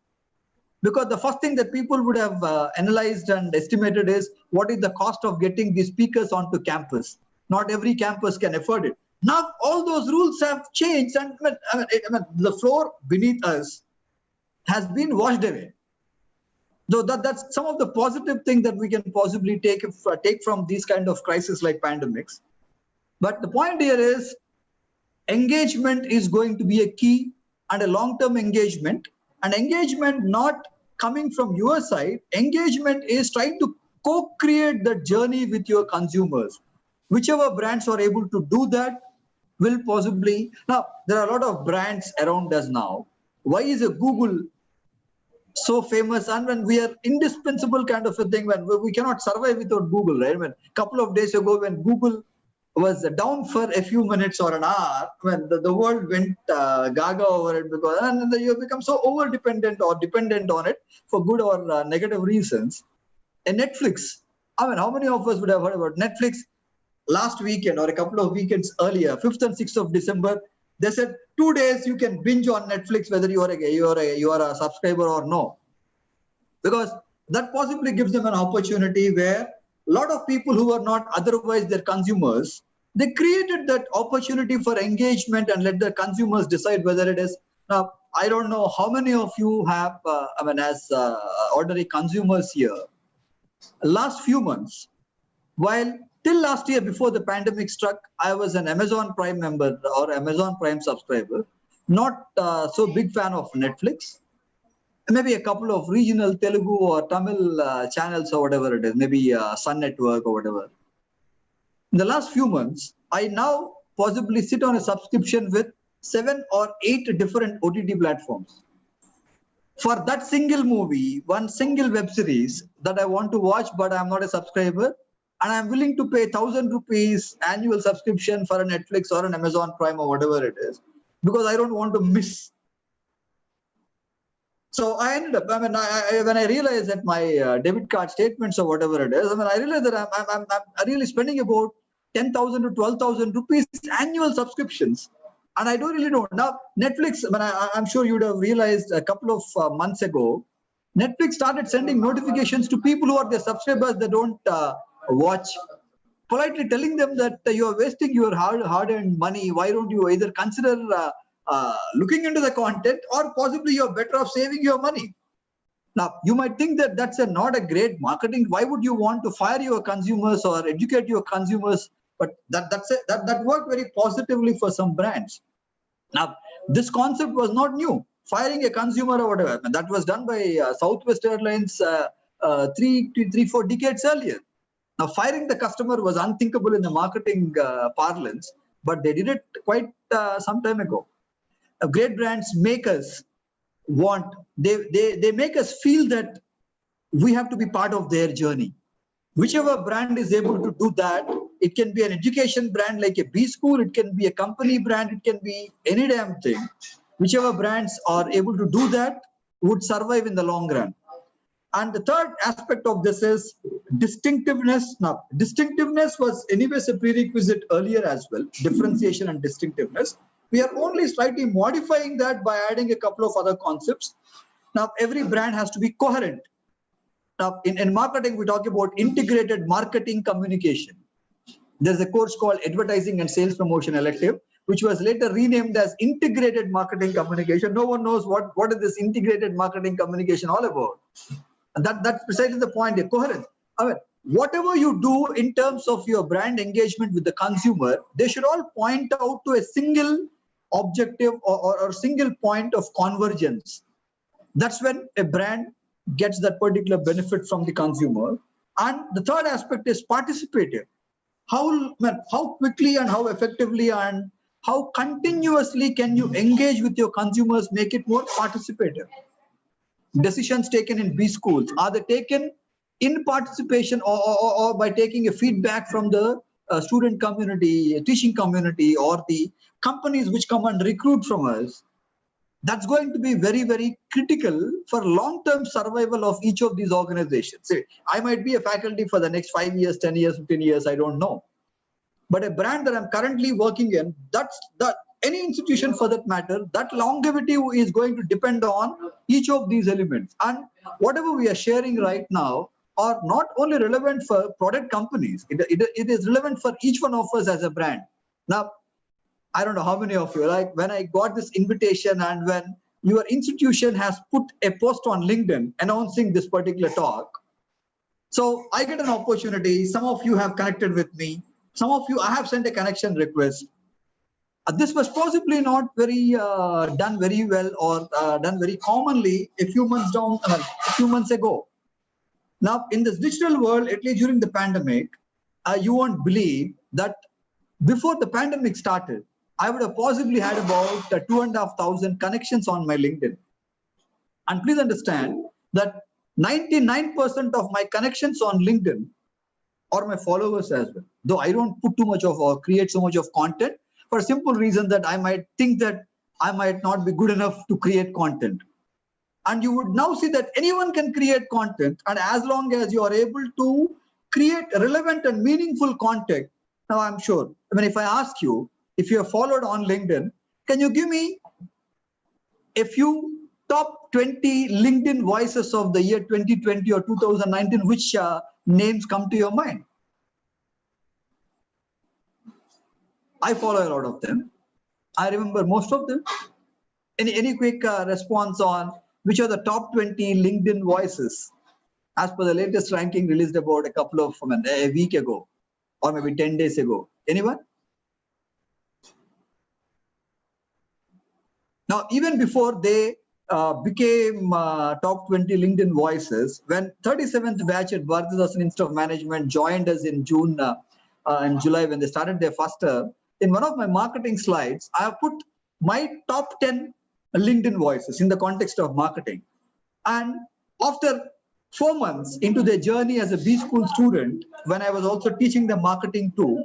because the first thing that people would have analyzed and estimated is what is the cost of getting these speakers onto campus. Not every campus can afford it. Now all those rules have changed and the floor beneath us has been washed away. So that's some of the positive things that we can possibly take from these kind of crises like pandemics. But the point here is engagement is going to be a key, and a long-term engagement, and engagement not coming from your side. Engagement is trying to co-create the journey with your consumers. Whichever brands are able to do that will possibly, now there are a lot of brands around us now. Why is a Google so famous, and when we are indispensable kind of a thing, when we cannot survive without Google, right? When a couple of days ago, when Google was down for a few minutes or an hour, when the world went gaga over it, because and then you become so over dependent or dependent on it for good or negative reasons. And Netflix, I mean, how many of us would have heard about Netflix? Last weekend or a couple of weekends earlier, 5th and 6th of December, they said 2 days you can binge on Netflix whether you are a subscriber or no, because that possibly gives them an opportunity where a lot of people who are not otherwise their consumers, they created that opportunity for engagement and let the consumers decide whether it is. Now, I don't know how many of you have, as ordinary consumers here, last few months, while till last year before the pandemic struck, I was an Amazon Prime member or Amazon Prime subscriber, not so big fan of Netflix, maybe a couple of regional Telugu or Tamil channels or whatever it is, maybe Sun Network or whatever. In the last few months, I now possibly sit on a subscription with 7 or 8 different OTT platforms. For that single movie, one single web series that I want to watch, but I'm not a subscriber, and I'm willing to pay 1,000 rupees annual subscription for a Netflix or an Amazon Prime or whatever it is, because I don't want to miss. So I ended up, when I realized that my debit card statements or whatever it is, I realized that I'm really spending about 10,000 to 12,000 rupees annual subscriptions. And I don't really know. Now, Netflix, I'm sure you would have realized a couple of months ago, Netflix started sending notifications to people who are their subscribers that don't watch, politely telling them that you are wasting your hard-earned money. Why don't you either consider looking into the content, or possibly you're better off saving your money. Now, you might think that that's not a great marketing. Why would you want to fire your consumers or educate your consumers? But that worked very positively for some brands. Now, this concept was not new. Firing a consumer or whatever, that was done by Southwest Airlines 4 decades earlier. Now, firing the customer was unthinkable in the marketing parlance, but they did it quite some time ago. Great brands make us they make us feel that we have to be part of their journey. Whichever brand is able to do that, it can be an education brand like a B school, it can be a company brand, it can be any damn thing. Whichever brands are able to do that would survive in the long run. And the third aspect of this is distinctiveness. Now, distinctiveness was anyways a prerequisite earlier as well, differentiation and distinctiveness. We are only slightly modifying that by adding a couple of other concepts. Now, every brand has to be coherent. Now, in marketing, we talk about integrated marketing communication. There's a course called Advertising and Sales Promotion Elective, which was later renamed as Integrated Marketing Communication. No one knows what is this integrated marketing communication all about. And that's precisely the point, a coherence. Whatever you do in terms of your brand engagement with the consumer, they should all point out to a single objective or single point of convergence. That's when a brand gets that particular benefit from the consumer. And the third aspect is participative. How quickly and how effectively and how continuously can you engage with your consumers, make it more participative? Decisions taken in B schools, are they taken in participation or by taking a feedback from the student community, teaching community, or the companies which come and recruit from us? That's going to be very, very critical for long-term survival of each of these organizations. See, I might be a faculty for the next 5 years, 10 years, 15 years, I don't know. But a brand that I'm currently working in, any institution for that matter, that longevity is going to depend on each of these elements. And whatever we are sharing right now are not only relevant for product companies, it is relevant for each one of us as a brand. Now, I don't know how many of you, like when I got this invitation and when your institution has put a post on LinkedIn announcing this particular talk, so I get an opportunity. Some of you have connected with me. Some of you, I have sent a connection request. This was possibly not very done very well or done very commonly a few months ago. Now, in this digital world, at least during the pandemic, you won't believe that before the pandemic started, I would have possibly had about 2,500 connections on my LinkedIn. And please understand that 99% of my connections on LinkedIn are my followers as well. Though I don't put too much of or create so much of content, for a simple reason that I might think that I might not be good enough to create content. And you would now see that anyone can create content, and as long as you are able to create relevant and meaningful content. Now I'm sure, I mean, if I ask you, if you are followed on LinkedIn, can you give me a few top 20 LinkedIn voices of the year 2020 or 2019, which names come to your mind? I follow a lot of them. I remember most of them. Any quick response on which are the top 20 LinkedIn voices as per the latest ranking released about a week ago or maybe 10 days ago? Anyone? Now, even before they became top 20 LinkedIn voices, when 37th batch at Bharathidasan Institute of Management joined us in June and July when they started their first term, in one of my marketing slides, I have put my top 10 LinkedIn voices in the context of marketing. And after 4 months into their journey as a B school student, when I was also teaching them marketing too,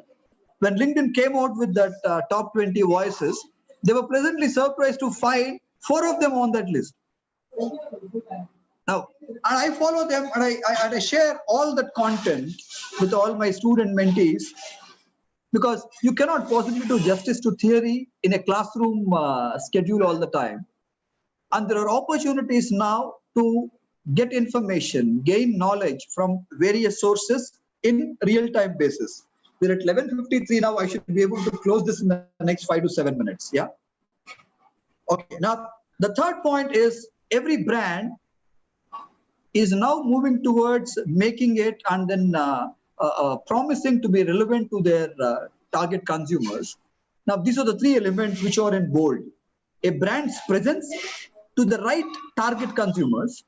when LinkedIn came out with that top 20 voices, they were pleasantly surprised to find 4 of them on that list. Now, and I follow them and I share all that content with all my student mentees, because you cannot possibly do justice to theory in a classroom schedule all the time. And there are opportunities now to get information, gain knowledge from various sources in real-time basis. We're at 11:53 now. I should be able to close this in the next 5 to 7 minutes. Yeah. Okay. Now, the third point is every brand is now moving towards making it and then promising to be relevant to their target consumers. Now, these are the 3 elements which are in bold. A brand's presence to the right target consumers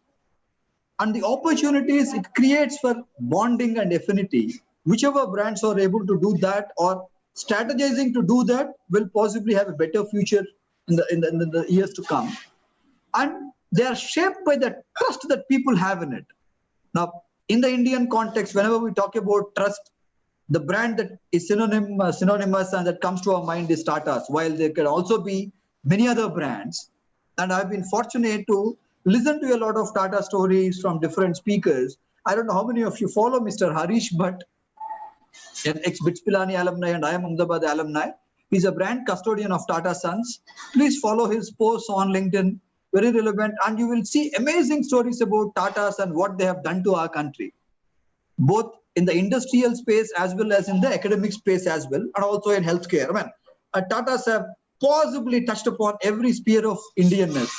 and the opportunities it creates for bonding and affinity. Whichever brands are able to do that or strategizing to do that will possibly have a better future in the years to come. And they are shaped by the trust that people have in it. Now, in the Indian context, whenever we talk about trust, the brand that is synonymous and that comes to our mind is Tata's, while there can also be many other brands. And I've been fortunate to listen to a lot of Tata stories from different speakers. I don't know how many of you follow Mr. Harish Bhatt, an ex-BITS Pilani alumni and I am Ahmedabad alumni. He's a brand custodian of Tata Sons. Please follow his posts on LinkedIn, very relevant, and you will see amazing stories about Tatas and what they have done to our country, both in the industrial space as well as in the academic space as well, and also in healthcare. I mean, Tatas have possibly touched upon every sphere of Indianness.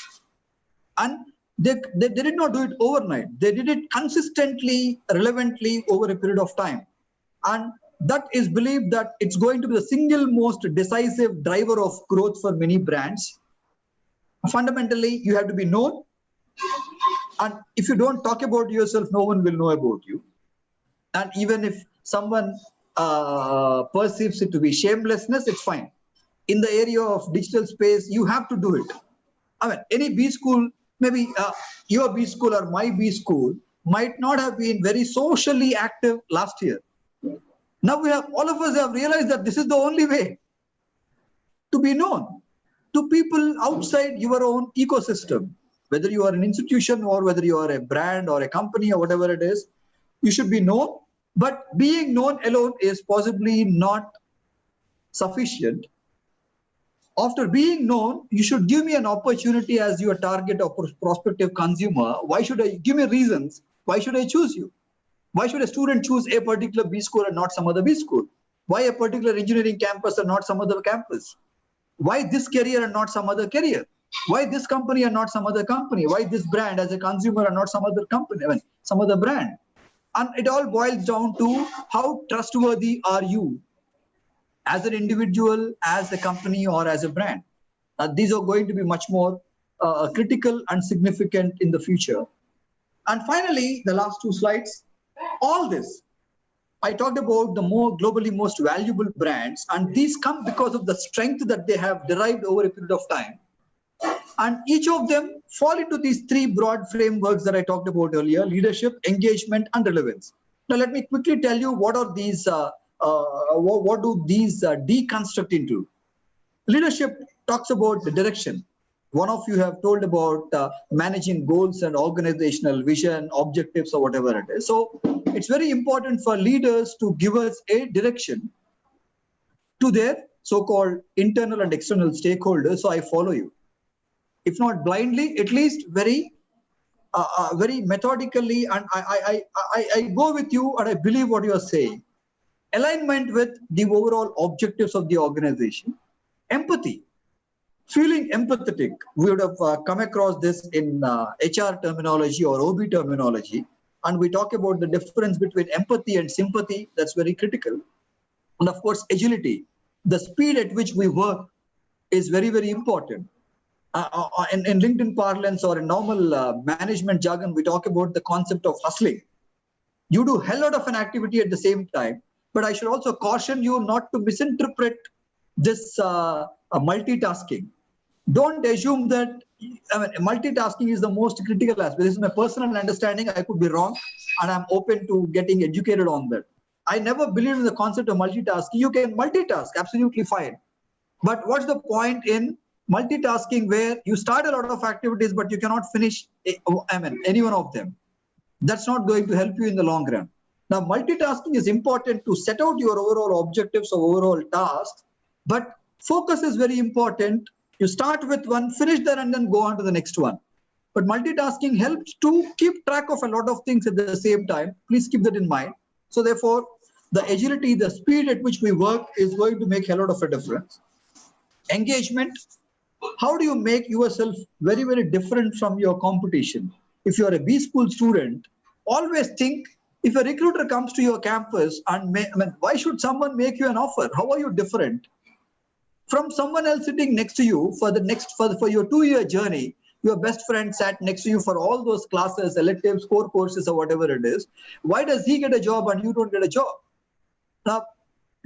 And they did not do it overnight. They did it consistently, relevantly over a period of time. And that is believed that it's going to be the single most decisive driver of growth for many brands. Fundamentally, you have to be known. And if you don't talk about yourself, no one will know about you. And even if someone perceives it to be shamelessness, it's fine. In the area of digital space, you have to do it. I mean, any B school, maybe your B school or my B school might not have been very socially active last year. Now all of us have realized that this is the only way to be known to people outside your own ecosystem. Whether you are an institution or whether you are a brand or a company or whatever it is, you should be known. But being known alone is possibly not sufficient. After being known, you should give me an opportunity as your target or prospective consumer. Why should I give me reasons? Why should I choose you? Why should a student choose a particular B school and not some other B school? Why a particular engineering campus and not some other campus? Why this career and not some other career? Why this company and not some other company? Why this brand as a consumer and not some other company, I mean, some other brand? And it all boils down to how trustworthy are you as an individual, as a company, or as a brand. These are going to be much more critical and significant in the future. And finally, the last 2 slides, all this, I talked about the more globally most valuable brands, and these come because of the strength that they have derived over a period of time. And each of them fall into these three broad frameworks that I talked about earlier: leadership, engagement, and relevance. Now, let me quickly tell you what are these, what do these deconstruct into. Leadership talks about the direction. One of you have told about managing goals and organizational vision, objectives, or whatever it is. So it's very important for leaders to give us a direction to their so-called internal and external stakeholders. So I follow you. If not blindly, at least very methodically, and I go with you and I believe what you are saying. Alignment with the overall objectives of the organization. Empathy, feeling empathetic. We would have come across this in HR terminology or OB terminology, and we talk about the difference between empathy and sympathy. That's very critical. And of course, agility, the speed at which we work is very, very important. In LinkedIn parlance or in normal management jargon, we talk about the concept of hustling. You do a hell lot of an activity at the same time, but I should also caution you not to misinterpret this multitasking. Don't assume that multitasking is the most critical aspect. This is my personal understanding. I could be wrong, and I'm open to getting educated on that. I never believed in the concept of multitasking. You can multitask, absolutely fine. But what's the point in multitasking where you start a lot of activities, but you cannot finish any one of them? That's not going to help you in the long run. Now, multitasking is important to set out your overall objectives or overall tasks, but focus is very important. You start with one, finish there, and then go on to the next one. But multitasking helps to keep track of a lot of things at the same time. Please keep that in mind. So therefore, the agility, the speed at which we work is going to make a lot of a difference. Engagement. How do you make yourself very, very different from your competition? If you're a B school student, always think, if a recruiter comes to your campus and why should someone make you an offer? How are you different from someone else sitting next to you for your 2-year journey? Your best friend sat next to you for all those classes, electives, core courses, or whatever it is. Why does he get a job and you don't get a job? Now,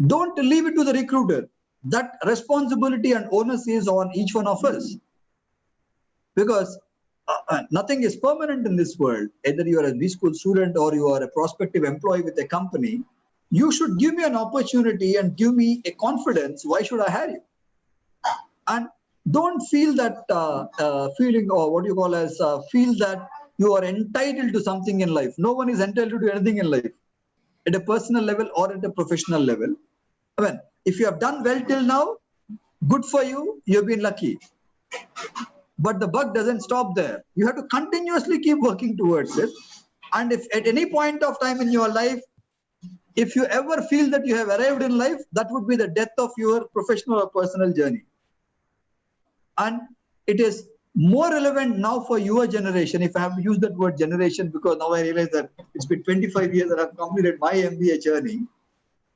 don't leave it to the recruiter. That responsibility and onus is on each one of us, because nothing is permanent in this world. Either you are a B school student or you are a prospective employee with a company. You should give me an opportunity and give me a confidence. Why should I hire you? And don't feel that feeling, or what you call as feel that you are entitled to something in life. No one is entitled to anything in life, at a personal level or at a professional level. If you have done well till now, good for you, you've been lucky. But the buck doesn't stop there. You have to continuously keep working towards it. And if at any point of time in your life, if you ever feel that you have arrived in life, that would be the death of your professional or personal journey. And it is more relevant now for your generation, if I have to use that word generation, because now I realize that it's been 25 years that I've completed my MBA journey.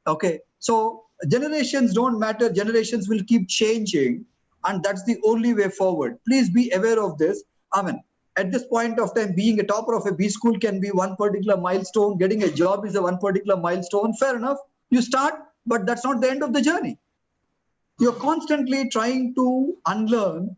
Okay, so generations don't matter. Generations will keep changing, and that's the only way forward. Please be aware of this. At this point of time, being a topper of a B school can be one particular milestone. Getting a job is a one particular milestone. Fair enough. You start, but that's not the end of the journey. You're constantly trying to unlearn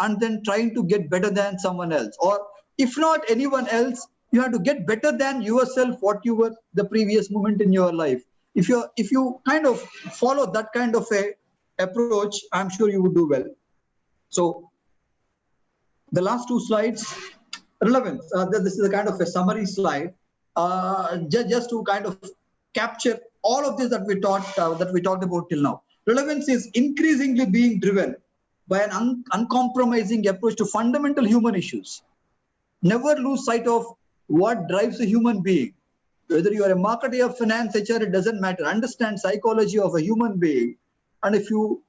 and then trying to get better than someone else. Or if not anyone else, you have to get better than yourself, what you were the previous moment in your life. If you kind of follow that kind of a approach, I'm sure you would do well. So the last two slides, relevance. This is a kind of a summary slide, just to kind of capture all of this that we talked about till now. Relevance is increasingly being driven by an uncompromising approach to fundamental human issues. Never lose sight of what drives a human being. Whether you are a marketer, finance, HR, it doesn't matter. Understand psychology of a human being. And if you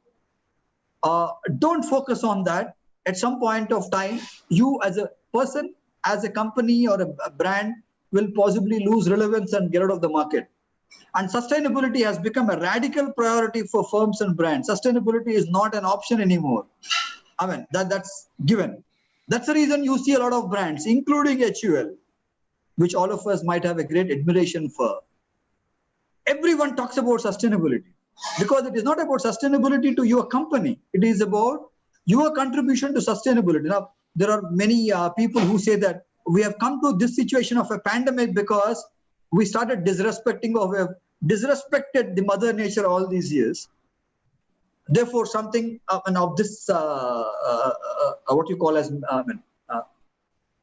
don't focus on that, at some point of time, you as a person, as a company or a brand will possibly lose relevance and get out of the market. And sustainability has become a radical priority for firms and brands. Sustainability is not an option anymore. That's given. That's the reason you see a lot of brands, including HUL, which all of us might have a great admiration for. Everyone talks about sustainability because it is not about sustainability to your company. It is about your contribution to sustainability. Now, there are many people who say that we have come to this situation of a pandemic because we started disrespecting or we have disrespected the mother nature all these years. Therefore, something of this, what you call as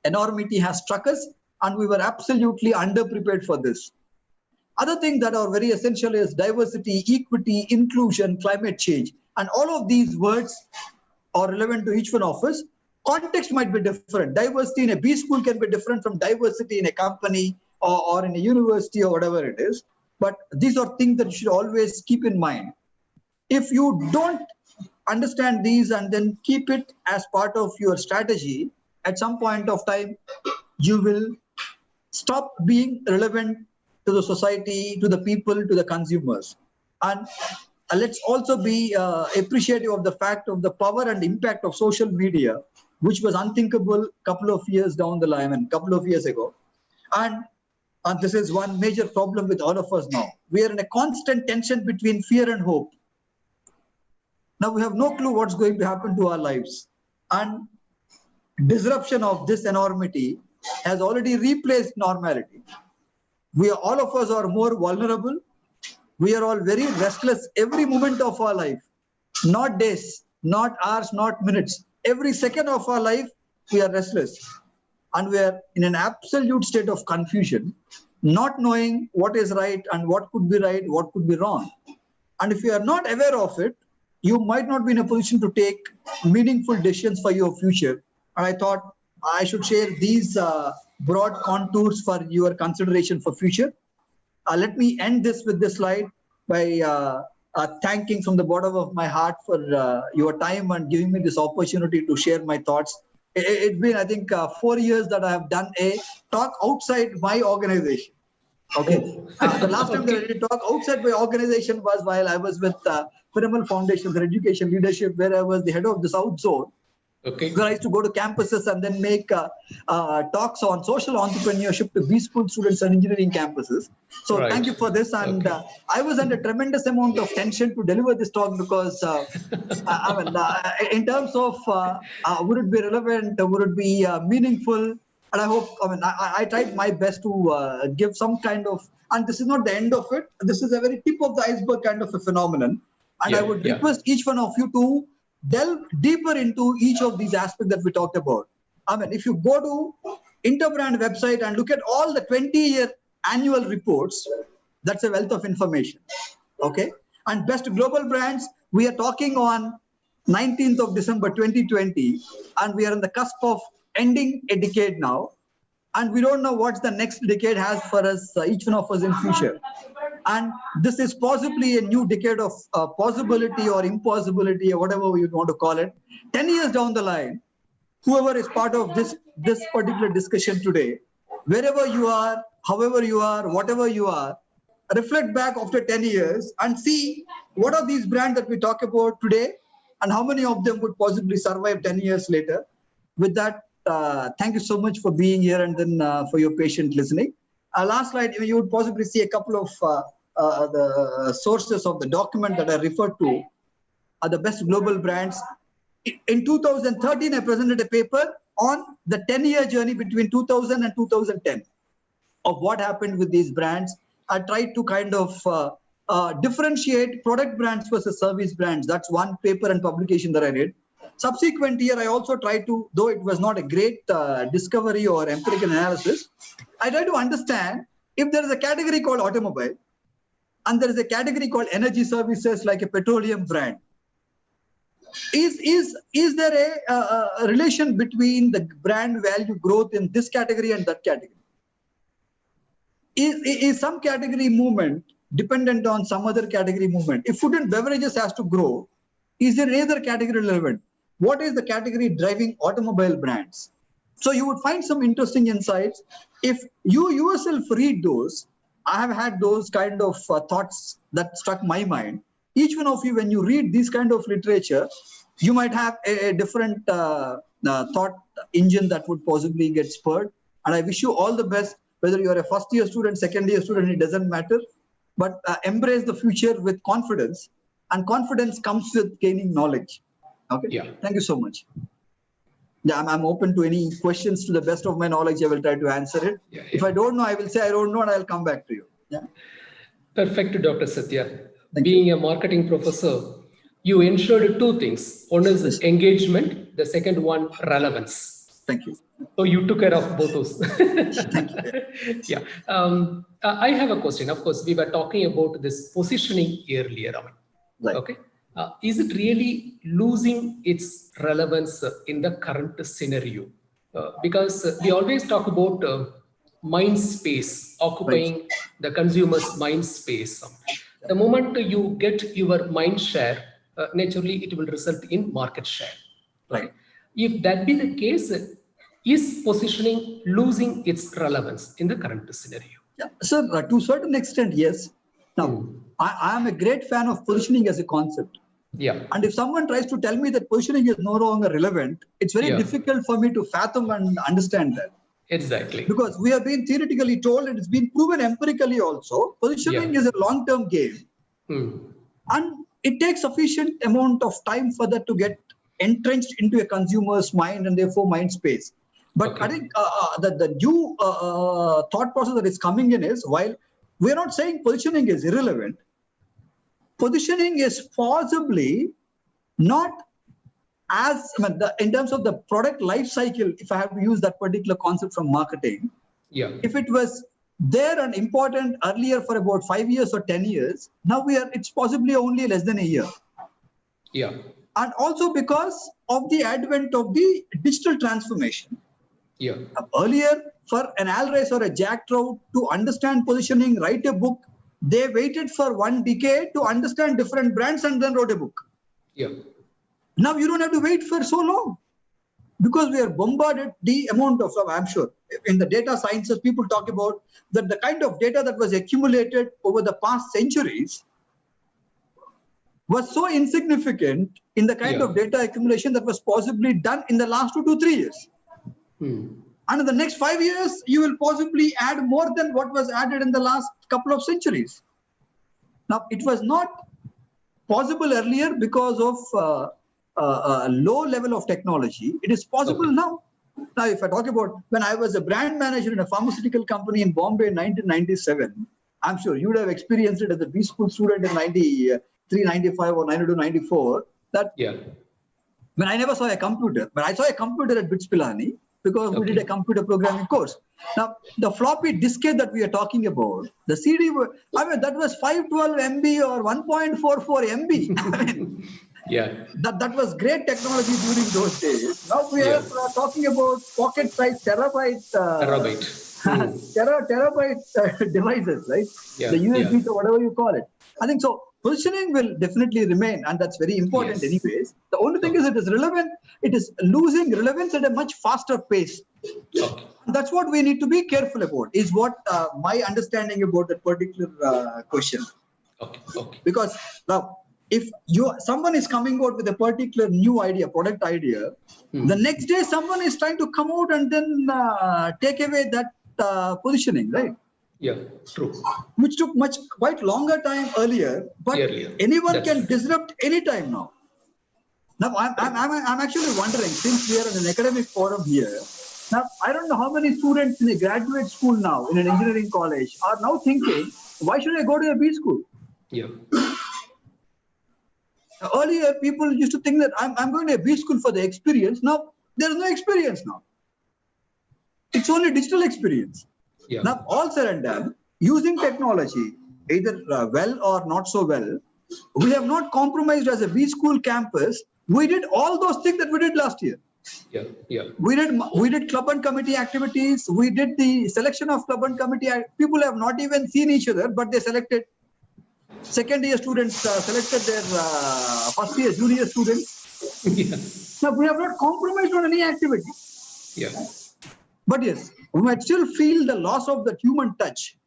enormity has struck us, and we were absolutely underprepared for this. Other things that are very essential is diversity, equity, inclusion, climate change. And all of these words are relevant to each one of us. Context might be different. Diversity in a B school can be different from diversity in a company or in a university or whatever it is. But these are things that you should always keep in mind. If you don't understand these and then keep it as part of your strategy, at some point of time, you will stop being relevant to the society, to the people, to the consumers. And let's also be appreciative of the fact of the power and impact of social media, which was unthinkable a couple of years down the line and a couple of years ago. And this is one major problem with all of us now. We are in a constant tension between fear and hope. Now we have no clue what's going to happen to our lives. And disruption of this enormity has already replaced normality. All of us are more vulnerable. We are all very restless every moment of our life. Not days, not hours, not minutes. Every second of our life, we are restless. And we are in an absolute state of confusion, not knowing what is right and what could be right, what could be wrong. And if you are not aware of it, you might not be in a position to take meaningful decisions for your future. And I thought I should share these broad contours for your consideration for future. Let me end this with this slide by thanking from the bottom of my heart for your time and giving me this opportunity to share my thoughts. It's been, I think, 4 years that I have done a talk outside my organization. Okay. The last time that I did talk outside my organization was while I was with Piramal Foundation for Education Leadership, where I was the head of the South Zone. Okay. Where I used to go to campuses and then make talks on social entrepreneurship to B school students and engineering campuses. So Thank you for this. And I was under tremendous amount of tension to deliver this talk because in terms of would it be relevant, would it be meaningful? And I hope, I tried my best to give some kind of, and this is not the end of it. This is a very tip of the iceberg kind of a phenomenon. And I would request each one of you to delve deeper into each of these aspects that we talked about. If you go to Interbrand website and look at all the 20-year annual reports, that's a wealth of information. Okay. And best global brands, we are talking on 19th of December 2020, and we are on the cusp of ending a decade now. And we don't know what the next decade has for us, each one of us in future. And this is possibly a new decade of possibility or impossibility or whatever you want to call it. 10 years down the line, whoever is part of this particular discussion today, wherever you are, however you are, whatever you are, reflect back after 10 years and see what are these brands that we talk about today and how many of them would possibly survive 10 years later. With that, thank you so much for being here and then for your patient listening. Last slide, you would possibly see a couple of the sources of the document that I referred to are the best global brands. In 2013, I presented a paper on the 10-year journey between 2000 and 2010 of what happened with these brands. I tried to kind of differentiate product brands versus service brands. That's one paper and publication that I did. Subsequent year, I also tried to, though it was not a great discovery or empirical analysis, I tried to understand if there is a category called automobile and there is a category called energy services like a petroleum brand. Is there a relation between the brand value growth in this category and that category? Is some category movement dependent on some other category movement? If food and beverages has to grow, is there any other category relevant? What is the category driving automobile brands? So you would find some interesting insights. If you yourself read those, I have had those kind of thoughts that struck my mind. Each one of you, when you read this kind of literature, you might have a different thought engine that would possibly get spurred. And I wish you all the best, whether you're a first-year student, second-year student, it doesn't matter. But embrace the future with confidence. And confidence comes with gaining knowledge. Okay. Yeah. Thank you so much. Yeah, I'm open to any questions. To the best of my knowledge, I will try to answer it. Yeah, If I don't know, I will say I don't know, and I'll come back to you. Yeah. Perfect, Dr. Satya. Thank Being you. a marketing professor, you ensured two things. One is Yes. engagement, the second one, relevance. Thank you. So you took care of both those. Thank you. Yeah. I have a question. Of course, we were talking about this positioning earlier on. Right. Okay. Is it really losing its relevance in the current scenario? Because we always talk about mind space, occupying the consumer's mind space. The moment you get your mind share, naturally it will result in market share. Right. If that be the case, is positioning losing its relevance in the current scenario? Yeah. Sir, to a certain extent, yes. Now, I am a great fan of positioning as a concept. Yeah. And if someone tries to tell me that positioning is no longer relevant, it's very difficult for me to fathom and understand that. Exactly. Because we have been theoretically told, and it's been proven empirically also, positioning is a long-term game. And it takes sufficient amount of time for that to get entrenched into a consumer's mind and therefore mind space. But I think the new thought process that is coming in is, while we're not saying positioning is irrelevant, positioning is possibly not as, in terms of the product life cycle, if I have to use that particular concept from marketing, if it was there and important earlier for about 5 years or 10 years, now it's possibly only less than a year. Yeah. And also because of the advent of the digital transformation. Yeah. Earlier, for an Al Rice or a Jack Trout to understand positioning, write a book, they waited for 1 decade to understand different brands and then wrote a book. Yeah. Now you don't have to wait for so long, because we are bombarded the amount of, I'm sure, in the data sciences, people talk about that the kind of data that was accumulated over the past centuries was so insignificant in the kind of data accumulation that was possibly done in the last 2 to 3 years. And in the next 5 years, you will possibly add more than what was added in the last couple of centuries. Now, it was not possible earlier because of a low level of technology. It is possible now. Now, if I talk about when I was a brand manager in a pharmaceutical company in Bombay in 1997, I'm sure you would have experienced it as a B school student in 93, 95 or 92, 94, that when I never saw a computer, but I saw a computer at Pilani because we did a computer programming course. Now, the floppy diskette that we are talking about, the CD, that was 512 MB or 1.44 MB. I mean, that was great technology during those days. Now we are talking about pocket-sized terabyte devices, right? The USB or whatever you call it. I think so. Positioning will definitely remain, and that's very important anyways. The only thing is it is relevant. It is losing relevance at a much faster pace. And that's what we need to be careful about, is what my understanding about that particular question. Because now, if someone is coming out with a particular new idea, product idea, the next day someone is trying to come out and then take away that positioning, right? Yeah, true. Which took quite longer time earlier, but anyone can disrupt anytime now. Now, I'm actually wondering, since we are in an academic forum here, now I don't know how many students in a graduate school now, in an engineering college, are now thinking, why should I go to a B school? Earlier, people used to think that I'm going to a B school for the experience. Now, there is no experience now. It's only digital experience. Now, all said and done, using technology, either well or not so well, we have not compromised as a B school campus. We did all those things that we did last year. We did club and committee activities. We did the selection of club and committee. People have not even seen each other, but they selected. Second year students selected their first year junior students. Now, we have not compromised on any activity. But yes, we might still feel the loss of that human touch.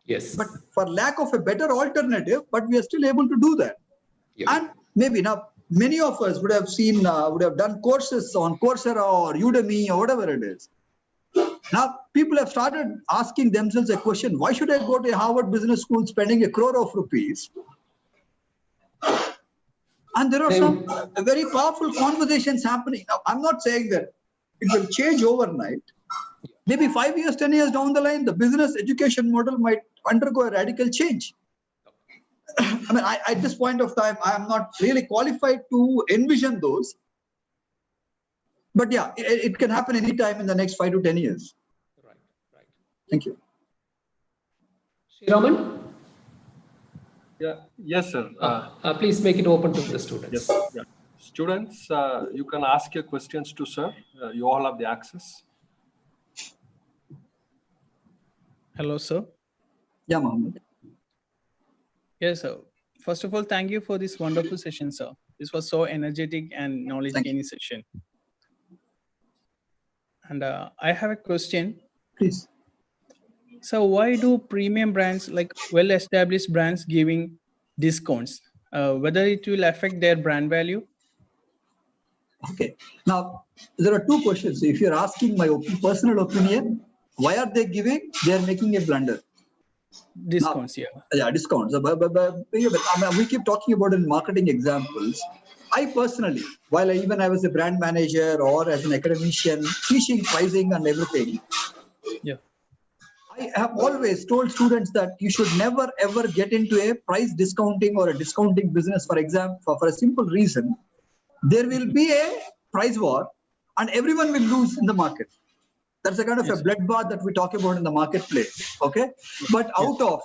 But for lack of a better alternative, but we are still able to do that. And maybe now, many of us would have seen, would have done courses on Coursera or Udemy or whatever it is. Now, people have started asking themselves a question, why should I go to a Harvard Business School spending ₹1 crore And there are some very powerful conversations happening. Now, I'm not saying that it will change overnight. Maybe 5 years, 10 years down the line, the business education model might undergo a radical change. I mean, at this point of time, I am not really qualified to envision those. But yeah, it can happen anytime in the next 5 to 10 years. Right. Thank you. Raman? Yeah. Yes, sir. Please make it open to the students. Yes. Yeah. Students, you can ask your questions to sir. You all have the access. Hello, sir. Yeah, Mohammed. Yes, sir. First of all, thank you for this wonderful session, sir. This was so energetic and knowledge-gaining session. And I have a question. Please. So why do premium brands, like well-established brands, giving discounts? Whether it will affect their brand value? Okay. Now, there are two questions. If you're asking my personal opinion, why are they giving? They are making a blunder. Discounts, Yeah, discounts. We keep talking about in marketing examples. I personally, while I was a brand manager or as an academician, teaching pricing and everything, I have always told students that you should never ever get into a price discounting or a discounting business. For example, for a simple reason, there will be a price war and everyone will lose in the market. That's a kind of a bloodbath that we talk about in the marketplace. Okay, but out of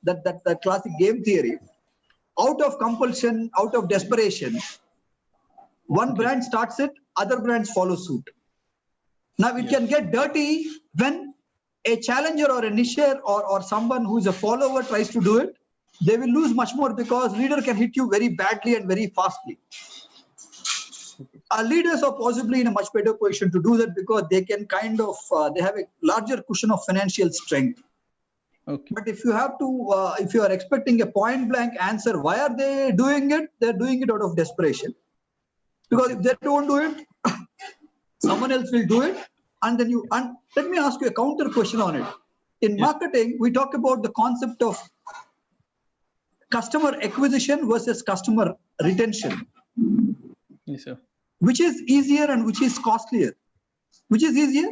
that classic game theory, out of compulsion, out of desperation, one brand starts it, other brands follow suit. Now it can get dirty when a challenger or a nicher or someone who is a follower tries to do it. They will lose much more because leader can hit you very badly and very fastly. Our leaders are possibly in a much better position to do that because they can they have a larger cushion of financial strength. Okay. But if you have to, if you are expecting a point blank answer, why are they doing it? They're doing it out of desperation. Because if they don't do it, someone else will do it. And then let me ask you a counter question on it. In marketing, we talk about the concept of customer acquisition versus customer retention. Yes, sir. Which is easier and which is costlier? Which is easier?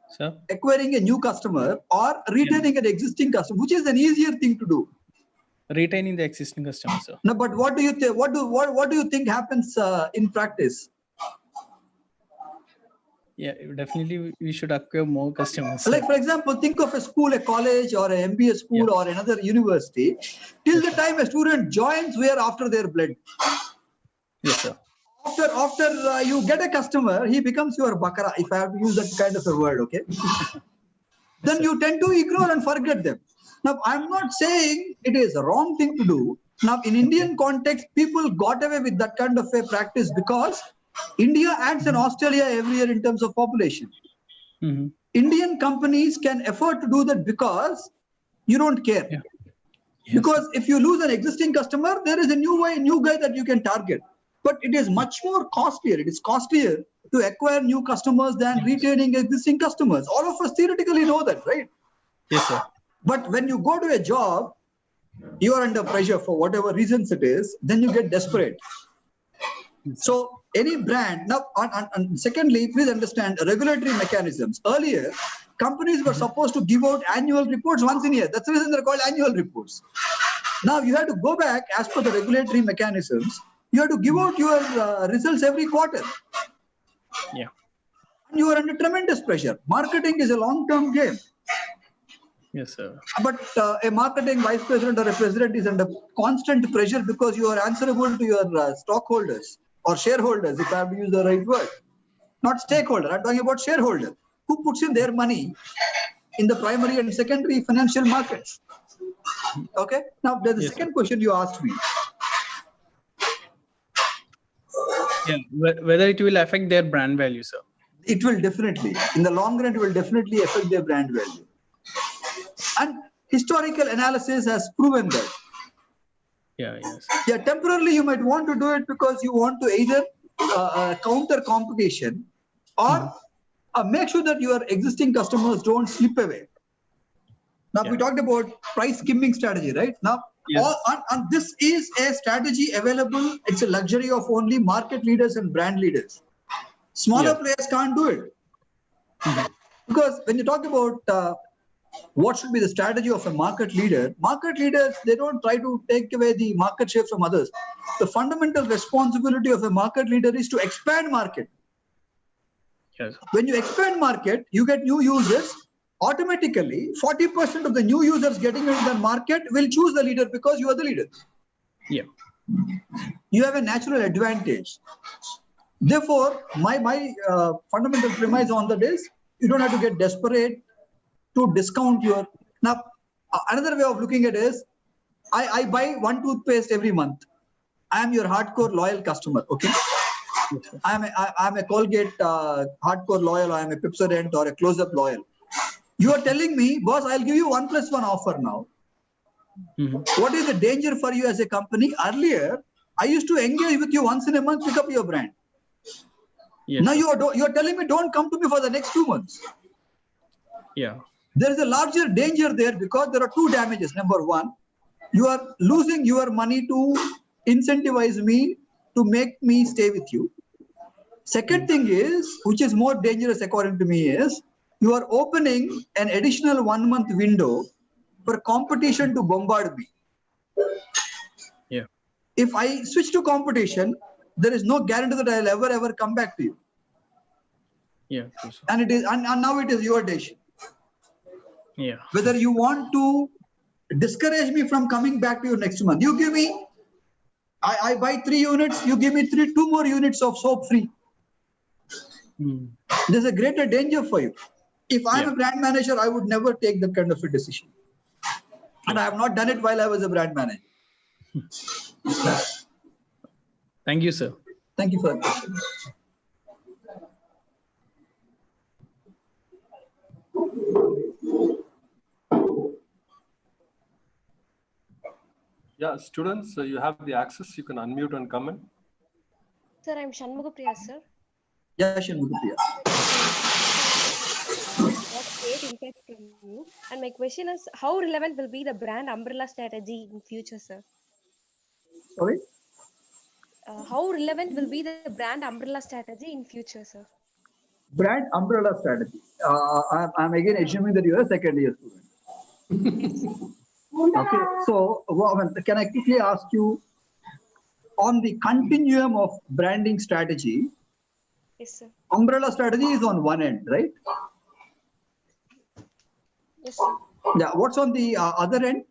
Sir? Acquiring a new customer or retaining an existing customer, which is an easier thing to do? Retaining the existing customer, sir. No, but what do you think? What do you think happens in practice? Yeah, definitely we should acquire more customers. Like, for example, think of a school, a college or an MBA school or another university. Till the time a student joins, we are after their blood. Yes, sir. After you get a customer, he becomes your bakara, if I have to use that kind of a word, okay? Then you tend to ignore and forget them. Now, I'm not saying it is a wrong thing to do. Now, in Indian context, people got away with that kind of a practice because India adds an Australia every year in terms of population. Mm-hmm. Indian companies can afford to do that because you don't care. Yeah. Yes. Because if you lose an existing customer, there is a new guy that you can target. But it is much more costlier. It is costlier to acquire new customers than retaining existing customers. All of us theoretically know that, right? Yes, sir. But when you go to a job, you are under pressure for whatever reasons it is, then you get desperate. So any brand, now, and secondly, please understand regulatory mechanisms. Earlier, companies were supposed to give out annual reports once in a year. That's the reason they're called annual reports. Now you have to go back as per the regulatory mechanisms. You have to give out your results every quarter. Yeah. And you are under tremendous pressure. Marketing is a long-term game. Yes, sir. But a marketing vice president or a president is under constant pressure because you are answerable to your stockholders or shareholders, if I have to use the right word. Not stakeholder, I'm talking about shareholder. Who puts in their money in the primary and secondary financial markets? Okay. Now, there's the second question you asked me. Yeah, whether it will affect their brand value, sir. It will definitely. In the long run, it will definitely affect their brand value. And historical analysis has proven that. Yeah, yes. Yeah, temporarily you might want to do it because you want to either counter competition or make sure that your existing customers don't slip away. Now, we talked about price skimming strategy, right? Now, Yes. And this is a strategy available. It's a luxury of only market leaders and brand leaders. Smaller players can't do it. Because when you talk about what should be the strategy of a market leaders, they don't try to take away the market share from others. The fundamental responsibility of a market leader is to expand market. Yes. When you expand market, you get new users. Automatically, 40% of the new users getting into the market will choose the leader because you are the leader. Yeah. You have a natural advantage. Therefore, my fundamental premise on that is you don't have to get desperate to discount your. Now, another way of looking at it is I buy one toothpaste every month. I am your hardcore loyal customer. Okay. I'm a Colgate hardcore loyal. I am a Pepsodent or a Close-Up loyal. You are telling me, boss, I'll give you 1+1 offer now. What is the danger for you as a company? Earlier, I used to engage with you once in a month, pick up your brand. Yes, now you're telling me don't come to me for the next 2 months. Yeah. There is a larger danger there because there are two damages. Number one, you are losing your money to incentivize me to make me stay with you. Second thing is, which is more dangerous according to me, is you are opening an additional 1 month window for competition to bombard me. Yeah. If I switch to competition, there is no guarantee that I'll ever come back to you. Yeah. And it is, and now it is your decision. Yeah. Whether you want to discourage me from coming back to you next month. You give me, I buy 3 units, you give me 2 more units of soap free. There's a greater danger for you. If I'm a brand manager, I would never take that kind of a decision. And I have not done it while I was a brand manager. Thank you, sir. Thank you for that question. Yeah, students, you have the access. You can unmute and comment. Sir, I'm Shanmugapriya, sir. Yeah, Shanmugapriya. Great insight from you. And my question is, how relevant will be the brand umbrella strategy in future, sir? Sorry? How relevant will be the brand umbrella strategy in future, sir? Brand umbrella strategy. I'm again assuming that you are a second year student. Okay, so can I quickly ask you, on the continuum of branding strategy, yes, sir. Umbrella strategy is on one end, right? Yes, sir. Yeah, what's on the other end?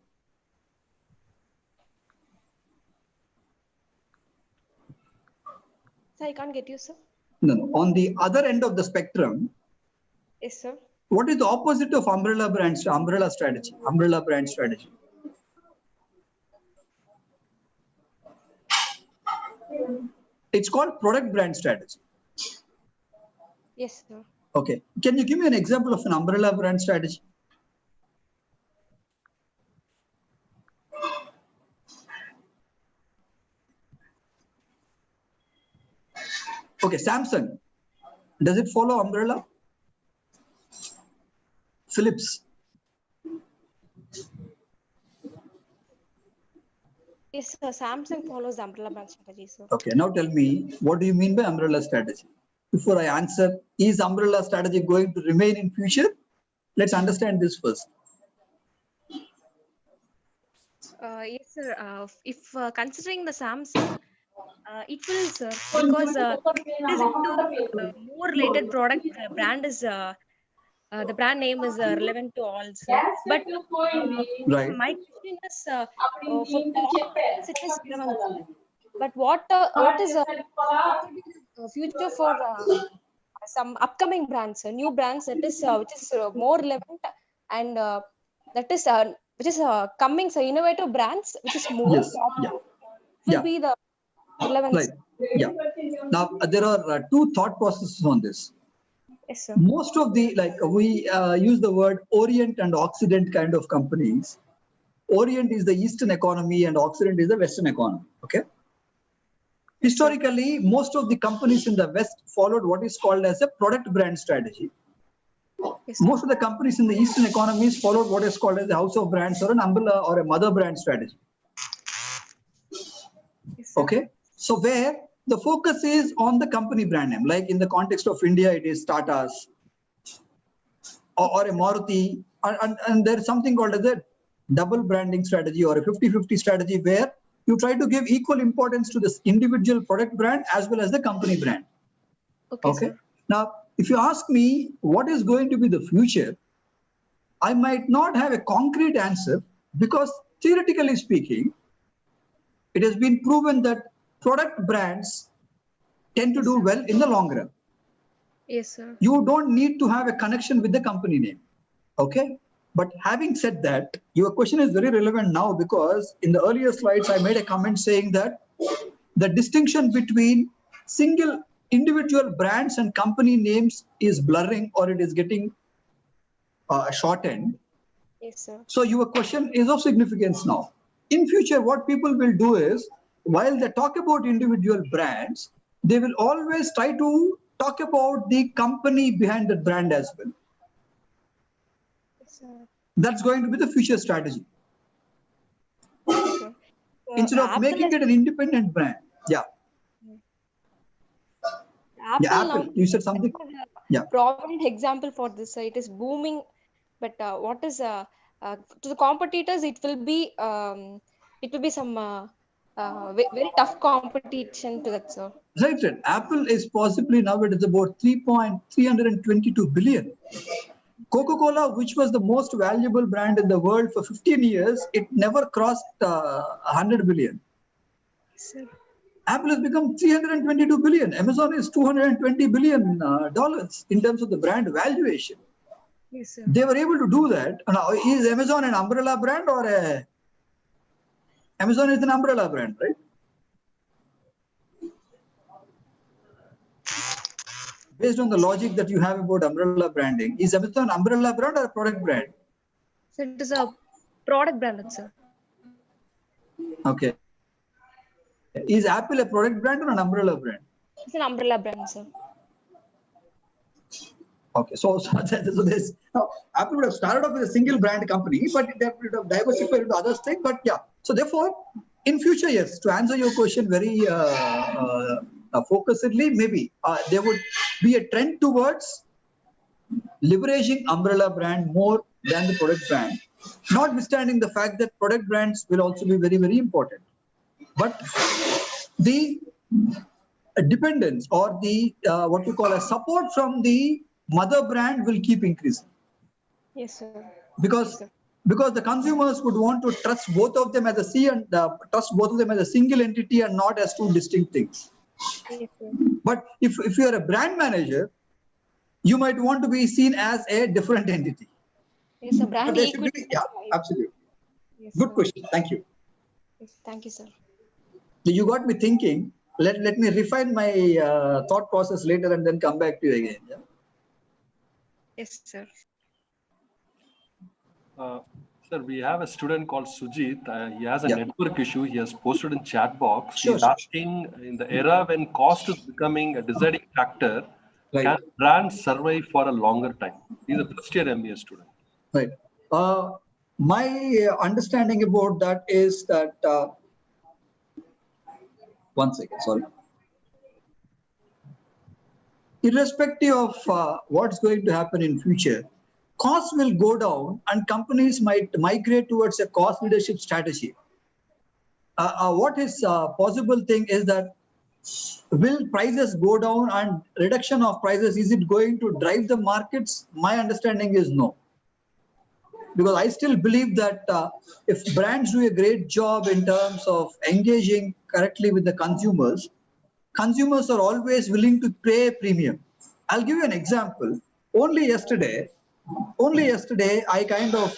Sir, I can't get you, sir. No, on the other end of the spectrum. Yes, sir. What is the opposite of umbrella brand strategy? Umbrella brand strategy. It's called product brand strategy. Yes, sir. Okay. Can you give me an example of an umbrella brand strategy? Okay, Samsung. Does it follow umbrella? Philips. Yes, sir. Samsung follows the umbrella brand strategy, sir. Okay, now tell me, what do you mean by umbrella strategy? Before I answer, is umbrella strategy going to remain in future? Let's understand this first. Yes, sir. If considering the Samsung, it will, sir, because it is into more related product. Brand is the brand name is relevant to all, sir. But right. My question is, for top brands, it is relevant, sir. But what is the future for some upcoming brands, new brands that is which is more relevant and that is which is coming, so innovative brands which is more will be the relevance. Right. Yeah. Now there are two thought processes on this. Yes, sir. Most of the, like we use the word Orient and Occident kind of companies. Orient is the Eastern economy and Occident is the Western economy. Okay. Historically, most of the companies in the West followed what is called as a product brand strategy. Yes, most of the companies in the Eastern economies followed what is called as a house of brands or an umbrella or a mother brand strategy. sir. Okay. So where the focus is on the company brand name, like in the context of India, it is Tata's or a Maruti, and there's something called as a double branding strategy or a 50-50 strategy where you try to give equal importance to this individual product brand as well as the company brand. Okay, sir. Now, if you ask me what is going to be the future, I might not have a concrete answer because theoretically speaking, it has been proven that product brands tend to do well in the long run. Yes, sir. You don't need to have a connection with the company name. Okay. But having said that, your question is very relevant now because in the earlier slides, I made a comment saying that the distinction between single individual brands and company names is blurring or it is getting shortened. Yes, sir. So your question is of significance now. In future, what people will do is, while they talk about individual brands, they will always try to talk about the company behind the brand as well. Yes, sir. That's going to be the future strategy. Okay. Instead of Apple making it an independent brand. Yeah. Apple Apple. now You said something? Yeah. prominent example for this. It is booming, but what is to the competitors? It will be some very tough competition to that, sir. Right. Apple is possibly now it is about 322 billion. Coca-Cola, which was the most valuable brand in the world for 15 years, it never crossed 100 billion. Sir. Apple has become 322 billion. Amazon is $220 billion in terms of the brand valuation. Yes, sir. They were able to do that. Now, is Amazon an umbrella brand or a... Amazon is an umbrella brand, right? Based on the logic that you have about umbrella branding, is Amazon an umbrella brand or a product brand? So it is a product brand, sir. Okay. Is Apple a product brand or an umbrella brand? It's an umbrella brand, sir. Okay, so this Apple would have started off with a single brand company, but they would have diversified into other things. But yeah, so therefore, in future, yes, to answer your question very focusedly, maybe there would be a trend towards leveraging umbrella brand more than the product brand, notwithstanding the fact that product brands will also be very, very important. But the dependence or the what you call a support from the mother brand will keep increasing. Yes, sir. Because the consumers would want to trust both of them as a single entity and not as two distinct things. Yes, sir. But if you are a brand manager, you might want to be seen as a different entity. Yes, a brand equity. Yeah, absolutely. Yes, Good sir. question. Thank you. Yes, thank you, sir. You got me thinking. Let me refine my thought process later and then come back to you again. Yeah? Yes, sir. Sir, we have a student called Sujit. He has a Yeah. network issue. He has posted in chat box. Sure, He's sure. asking, in the era when cost is becoming a deciding factor, Right. can brands survive for a longer time? He's a first year MBA student. Right. My understanding about that is that, one second, sorry. Irrespective of what's going to happen in future, costs will go down and companies might migrate towards a cost leadership strategy. What is a possible thing is that will prices go down and reduction of prices, is it going to drive the markets? My understanding is no. Because I still believe that if brands do a great job in terms of engaging correctly with the consumers, consumers are always willing to pay a premium. I'll give you an example. Only yesterday, I kind of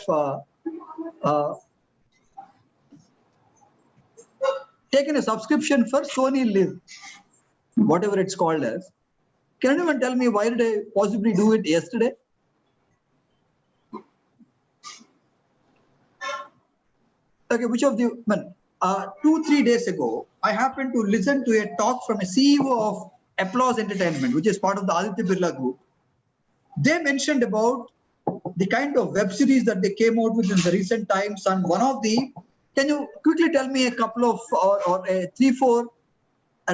taken a subscription for Sony Live, whatever it's called as. Can anyone tell me why did I possibly do it yesterday? Okay, which of the 2-3 days ago, I happened to listen to a talk from a CEO of Applause Entertainment, which is part of the Aditya Birla Group. They mentioned about the kind of web series that they came out with in the recent times, and one of the Can you quickly tell me a couple of or 3-4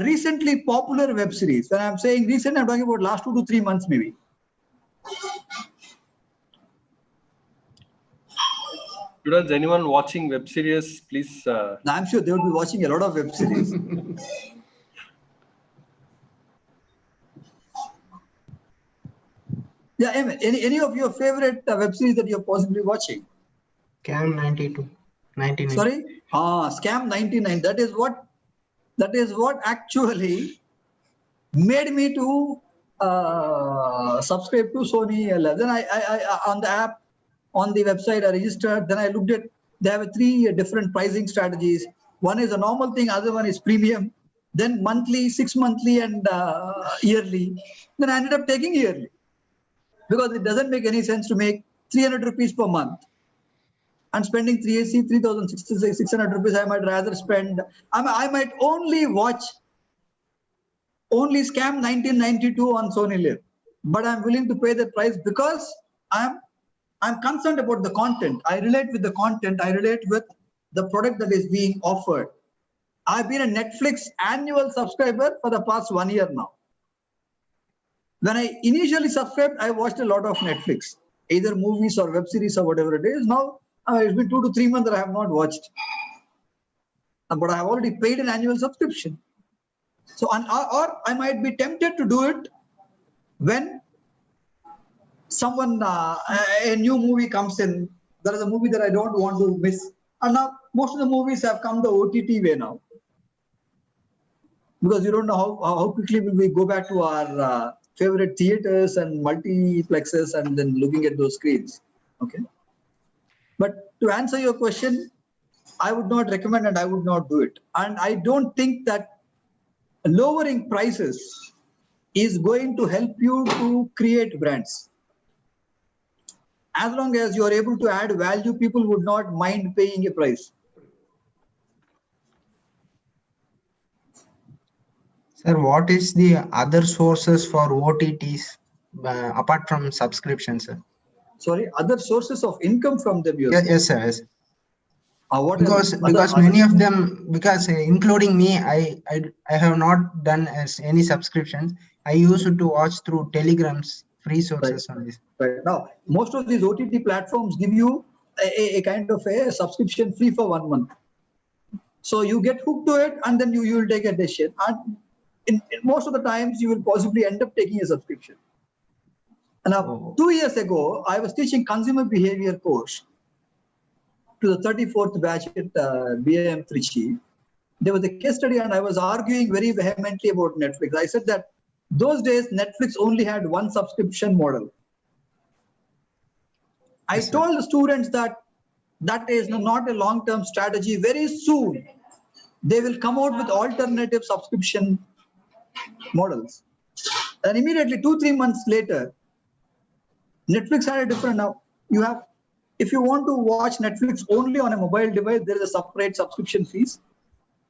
recently popular web series? When I'm saying recent, I'm talking about last 2 to 3 months maybe. Students, anyone watching web series, please. I'm sure they would be watching a lot of web series. Yeah, any of your favorite web series that you're possibly watching? Scam 99. Sorry? Scam 99. That is what actually made me to subscribe to Sony LF. Then I on the app, on the website, I registered. Then I looked at, they have 3 different pricing strategies. One is a normal thing, other one is premium, then monthly, 6 monthly, and yearly. Then I ended up taking yearly, because it doesn't make any sense to make 300 rupees per month and spending 3,600 rupees. I might rather spend, I might only watch Scam 1992 on Sony Live, but I'm willing to pay the price because I'm concerned about the content. I relate with the content. I relate with the product that is being offered. I've been a Netflix annual subscriber for the past 1 year now. When I initially subscribed, I watched a lot of Netflix, either movies or web series or whatever it is. Now, it's been 2 to 3 months that I have not watched. But I have already paid an annual subscription. So, or I might be tempted to do it when someone, a new movie comes in. There is a movie that I don't want to miss. And now, most of the movies have come the OTT way now. Because you don't know how quickly will we go back to our favorite theaters and multiplexes and then looking at those screens. Okay. But to answer your question, I would not recommend and I would not do it. And I don't think that lowering prices is going to help you to create brands. As long as you are able to add value, people would not mind paying a price. Sir, what is the other sources for OTTs apart from subscriptions, sir? Sorry, other sources of income from them? Yes, sir. Yes. Because many of them, including me, I have not done any subscriptions. I used to watch through Telegram's free sources on this. Right. Now, most of these OTT platforms give you a kind of a subscription free for 1 month. So you get hooked to it and then you will take a decision. And in most of the times, you will possibly end up taking a subscription. And now, 2 years ago, I was teaching consumer behavior course to the 34th batch at BIM Trichy. There was a case study and I was arguing very vehemently about Netflix. I said that those days, Netflix only had one subscription model. I told the students that that is not a long-term strategy. Very soon, they will come out with alternative subscription models. And immediately 2-3 months later, Netflix had a different. Now you have, if you want to watch Netflix only on a mobile device, there is a separate subscription fees.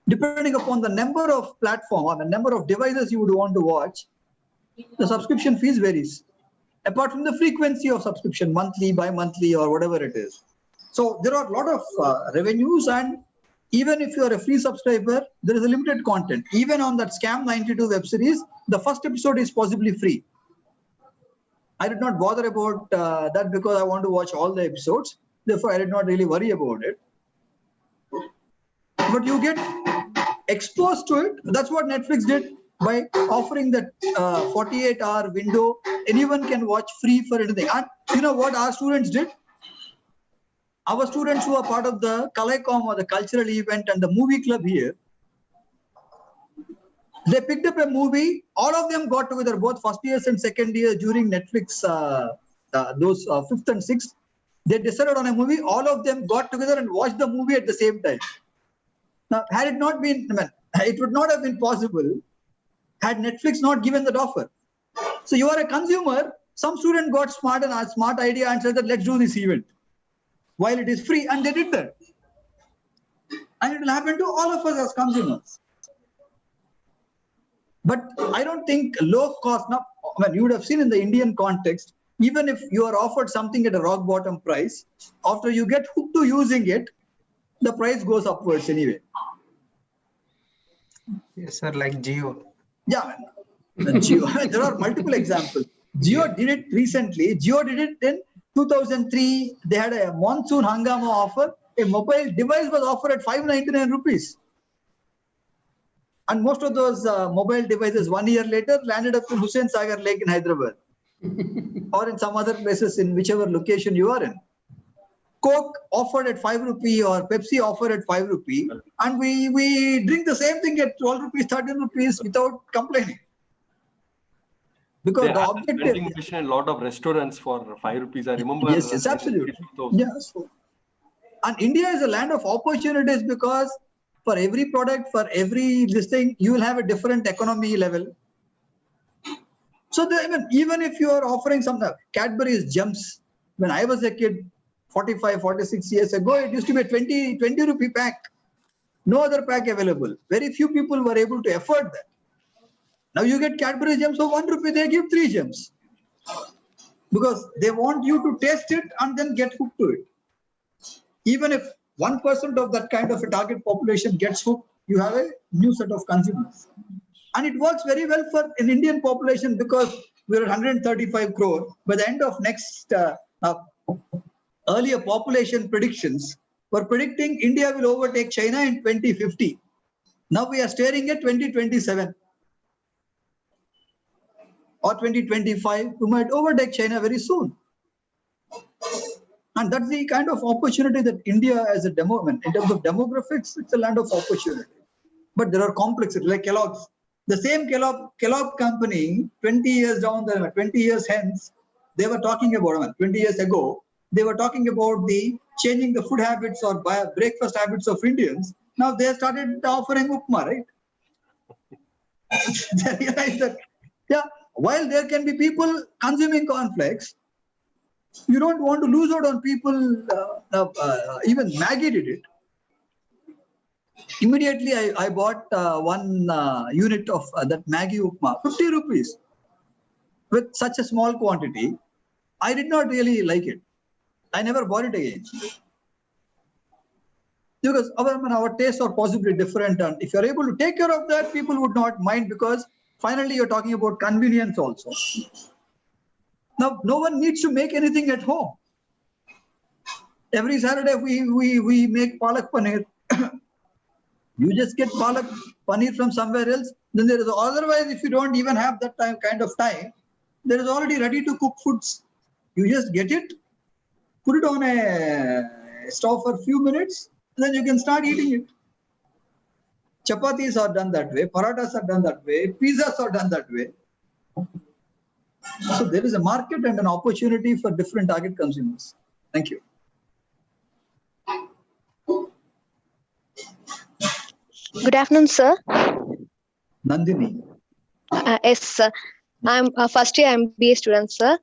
Depending upon the number of platform or the number of devices you would want to watch, the subscription fees varies. Apart from the frequency of subscription, monthly, bi-monthly, or whatever it is. So there are a lot of revenues, and even if you are a free subscriber, there is a limited content. Even on that Scam 92 web series, the first episode is possibly free. I did not bother about that because I want to watch all the episodes. Therefore, I did not really worry about it. But you get exposed to it. That's what Netflix did by offering that 48-hour window. Anyone can watch free for anything. And you know what our students did? Our students who are part of the Kalaicom or the cultural event and the movie club here, they picked up a movie. All of them got together, both first years and second years during Netflix, those 5th and 6th. They decided on a movie. All of them got together and watched the movie at the same time. Now, had it not been, it would not have been possible had Netflix not given that offer. So you are a consumer. Some student got smart and a smart idea and said that let's do this event while it is free, and they did that. And it will happen to all of us as consumers. But I don't think low cost, now, you would have seen in the Indian context, even if you are offered something at a rock bottom price, after you get hooked to using it, the price goes upwards anyway. Yes, sir, like Geo. Yeah, Jio, there are multiple examples. Jio did it recently. Jio did it in 2003. They had a monsoon hangama offer. A mobile device was offered at 599 rupees. And most of those mobile devices 1 year later landed up in Hussain Sagar Lake in Hyderabad or in some other places in whichever location you are in. Coke offered at 5 rupee or Pepsi offered at 5 rupee, and we drink the same thing at 12 rupees, 13 rupees without complaining. Because they the have objective. vending machine in a lot of restaurants for 5 rupees. I remember. Yes, yes, absolutely. Yes. And India is a land of opportunities because for every product, for every listing, you will have a different economy level. So even if you are offering some Cadbury's Gems, when I was a kid, 45, 46 years ago, it used to be a 20 rupee pack. No other pack available. Very few people were able to afford that. Now you get Cadbury Gems for 1 rupee, they give 3 gems. Because they want you to taste it and then get hooked to it. Even if 1% of that kind of a target population gets hooked, you have a new set of consumers. And it works very well for an Indian population because we're at 135 crore. By the end of next earlier population predictions were predicting India will overtake China in 2050. Now we are staring at 2027 or 2025. We might overtake China very soon. And that's the kind of opportunity that India as a in terms of demographics, it's a land of opportunity. But there are complexities like Kellogg's. The same Kellogg company, 20 years down the line, 20 years hence, they were talking about, 20 years ago, they were talking about the changing the food habits or breakfast habits of Indians. Now they started offering upma, right? They realized that, yeah, while there can be people consuming cornflakes, you don't want to lose out on people. Even Maggie did it. Immediately, I bought one unit of that Maggie upma, 50 rupees, with such a small quantity. I did not really like it. I never bought it again. Because our tastes are possibly different, and if you're able to take care of that, people would not mind, because finally you're talking about convenience also. Now, no one needs to make anything at home. Every Saturday we make palak paneer. You just get palak paneer from somewhere else. Then there is otherwise, if you don't even have that kind of time, there is already ready to cook foods. You just get it, put it on a stove for a few minutes, and then you can start eating it. Chapatis are done that way, parathas are done that way, pizzas are done that way. So there is a market and an opportunity for different target consumers. Thank you. Good afternoon, sir. Nandini. Yes, sir. I'm first year MBA student, sir.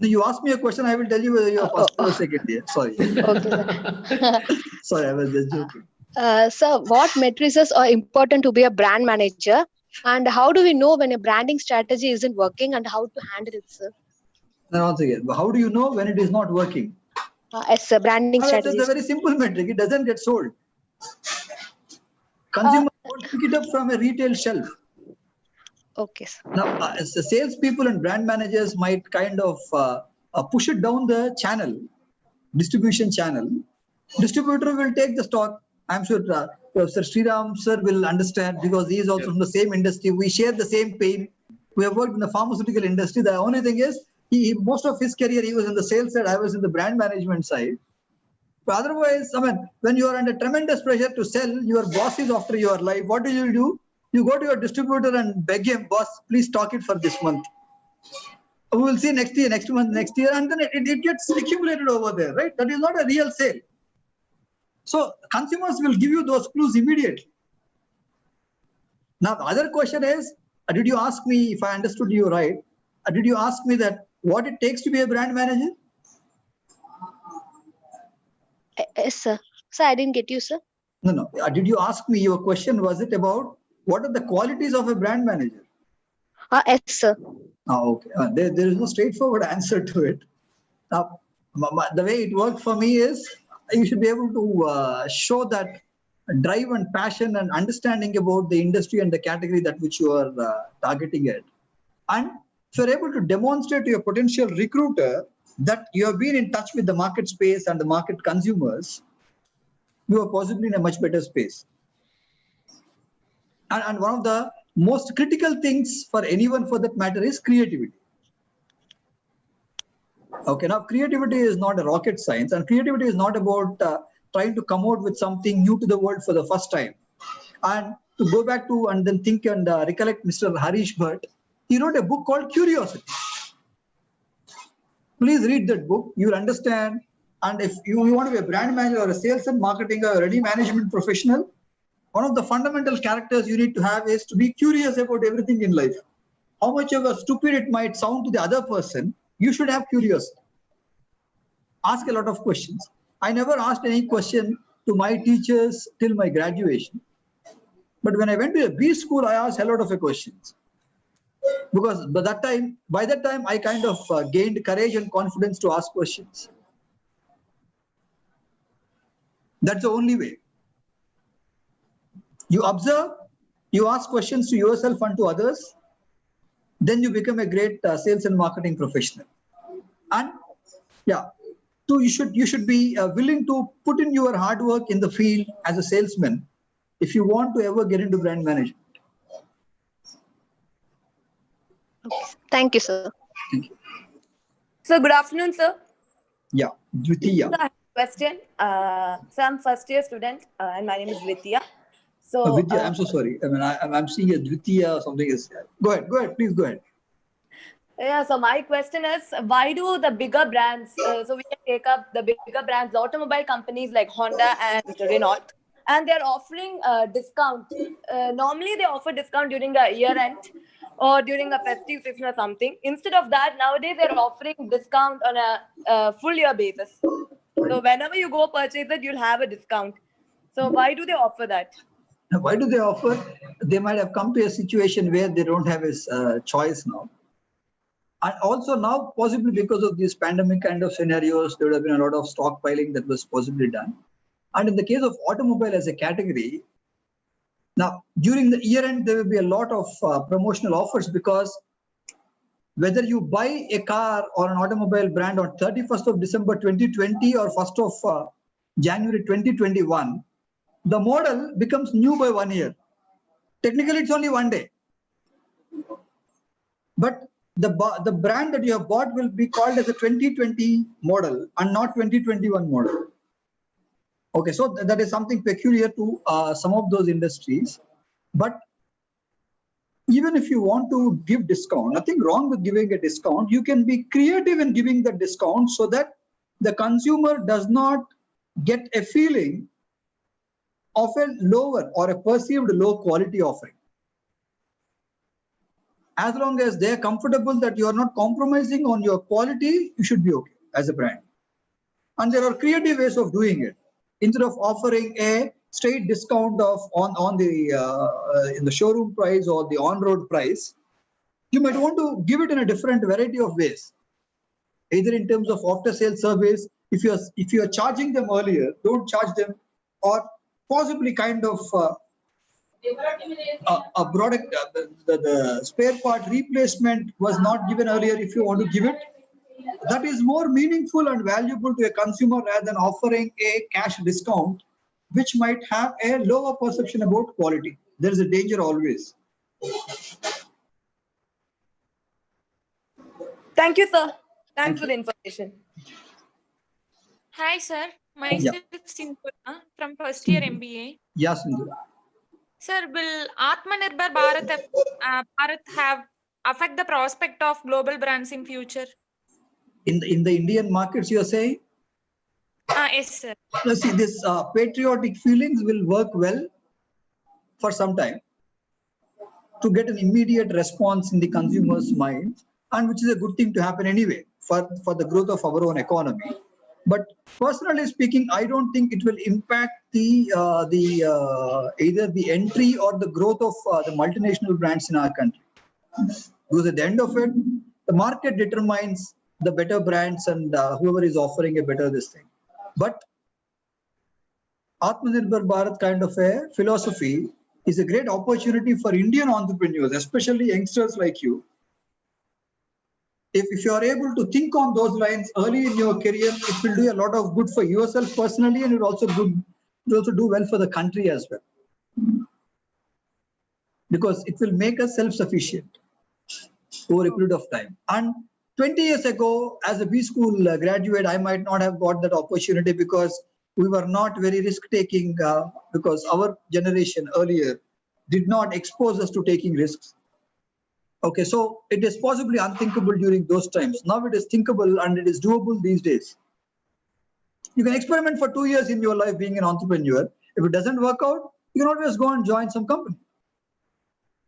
No, you asked me a question, I will tell you whether you are first or second year. Sorry. Okay, sir. Sorry, I was just joking. Sir, what matrices are important to be a brand manager? And how do we know when a branding strategy isn't working and how to handle it, sir? Now, once again, how do you know when it is not working? Yes, sir. Branding strategy. It's a very simple metric. It doesn't get sold. Consumers won't pick it up from a retail shelf. Okay, sir. Now, as the salespeople and brand managers might kind of push it down the channel, distribution channel. Distributor will take the stock. I'm sure Professor Sriram sir will understand, because he is also from the same industry. We share the same pain. We have worked in the pharmaceutical industry. The only thing is, most of his career he was in the sales side. I was in the brand management side. But otherwise, when you are under tremendous pressure to sell, your boss is after your life. What do? You go to your distributor and beg him, boss, please stock it for this month. We will see next year, next month, next year, and then it gets accumulated over there, right? That is not a real sale. So consumers will give you those clues immediately. Now, the other question is, did you ask me, if I understood you right, did you ask me that what it takes to be a brand manager? Yes, sir. Sir, I didn't get you, sir. No. Did you ask me, your question, was it about what are the qualities of a brand manager? Yes, sir. Okay. There is no straightforward answer to it. Now, the way it worked for me is, you should be able to show that drive and passion and understanding about the industry and the category that which you are targeting at. And if you're able to demonstrate to your potential recruiter that you have been in touch with the market space and the market consumers, you are possibly in a much better space. And one of the most critical things for anyone for that matter is creativity. Okay, now creativity is not a rocket science, and creativity is not about trying to come out with something new to the world for the first time. And to go back to and then think and recollect Mr. Harish Bhatt, he wrote a book called Curiosity. Please read that book, you'll understand. And if you want to be a brand manager or a sales and marketing or any management professional, one of the fundamental characters you need to have is to be curious about everything in life. How much of a stupid it might sound to the other person, you should have curiosity. Ask a lot of questions. I never asked any question to my teachers till my graduation. But when I went to a B school, I asked a lot of questions. Because by that time, I kind of gained courage and confidence to ask questions. That's the only way. You observe, you ask questions to yourself and to others, then you become a great sales and marketing professional. And yeah, so you should be willing to put in your hard work in the field as a salesman if you want to ever get into brand management. Thank you, sir. Thank you. So good afternoon, sir. Yeah, Dvitiya. So I have a question. So I'm first year student and my name is Vidya. So Vidya, I'm so sorry. I mean, I'm seeing a Dvitiya or something. Go ahead, please go ahead. Yeah, so my question is, why do the bigger brands, so we can take up the bigger brands, the automobile companies like Honda and Renault, and they're offering a discount. Normally they offer discount during a year end or during a festive season or something. Instead of that, nowadays they're offering discount on a full year basis. So whenever you go purchase it, you'll have a discount. So why do they offer that? Why do they offer? They might have come to a situation where they don't have a choice now. And also now, possibly because of these pandemic kind of scenarios, there would have been a lot of stockpiling that was possibly done. And in the case of automobile as a category, now during the year end, there will be a lot of promotional offers, because whether you buy a car or an automobile brand on 31st of December 2020 or 1st of January 2021, the model becomes new by 1 year. Technically, it's only 1 day. But the brand that you have bought will be called as a 2020 model and not 2021 model. Okay, so that is something peculiar to some of those industries. But even if you want to give discount, nothing wrong with giving a discount. You can be creative in giving the discount so that the consumer does not get a feeling of a lower or a perceived low quality offering. As long as they're comfortable that you are not compromising on your quality, you should be okay as a brand. And there are creative ways of doing it. Instead of offering a straight discount of on the in the showroom price or the on-road price, you might want to give it in a different variety of ways. Either in terms of after-sales service, if you are charging them earlier, don't charge them, or possibly kind of a product, the spare part replacement was not given earlier. If you want to give it, that is more meaningful and valuable to a consumer rather than offering a cash discount, which might have a lower perception about quality. There is a danger always. Thank you, sir. Thanks for the information. Hi, sir. Myself, Sindhura from first year MBA. Yes, Sindhura. Sir, will Atmanirbhar Bharat have affect the prospect of global brands in future? In the Indian markets, you are saying? Yes, sir. Let's see, this patriotic feelings will work well for some time to get an immediate response in the consumer's mind, and which is a good thing to happen anyway for the growth of our own economy. But personally speaking, I don't think it will impact either the entry or the growth of the multinational brands in our country. Because at the end of it, the market determines the better brands and whoever is offering a better this thing. But Atmanirbhar Bharat kind of a philosophy is a great opportunity for Indian entrepreneurs, especially youngsters like you. If you are able to think on those lines early in your career, it will do a lot of good for yourself personally, and it will also do well for the country as well. Because it will make us self-sufficient over a period of time. And 20 years ago, as a B school graduate, I might not have got that opportunity because we were not very risk-taking, because our generation earlier did not expose us to taking risks. Okay, so it is possibly unthinkable during those times. Now it is thinkable and it is doable these days. You can experiment for 2 years in your life being an entrepreneur. If it doesn't work out, you can always go and join some company.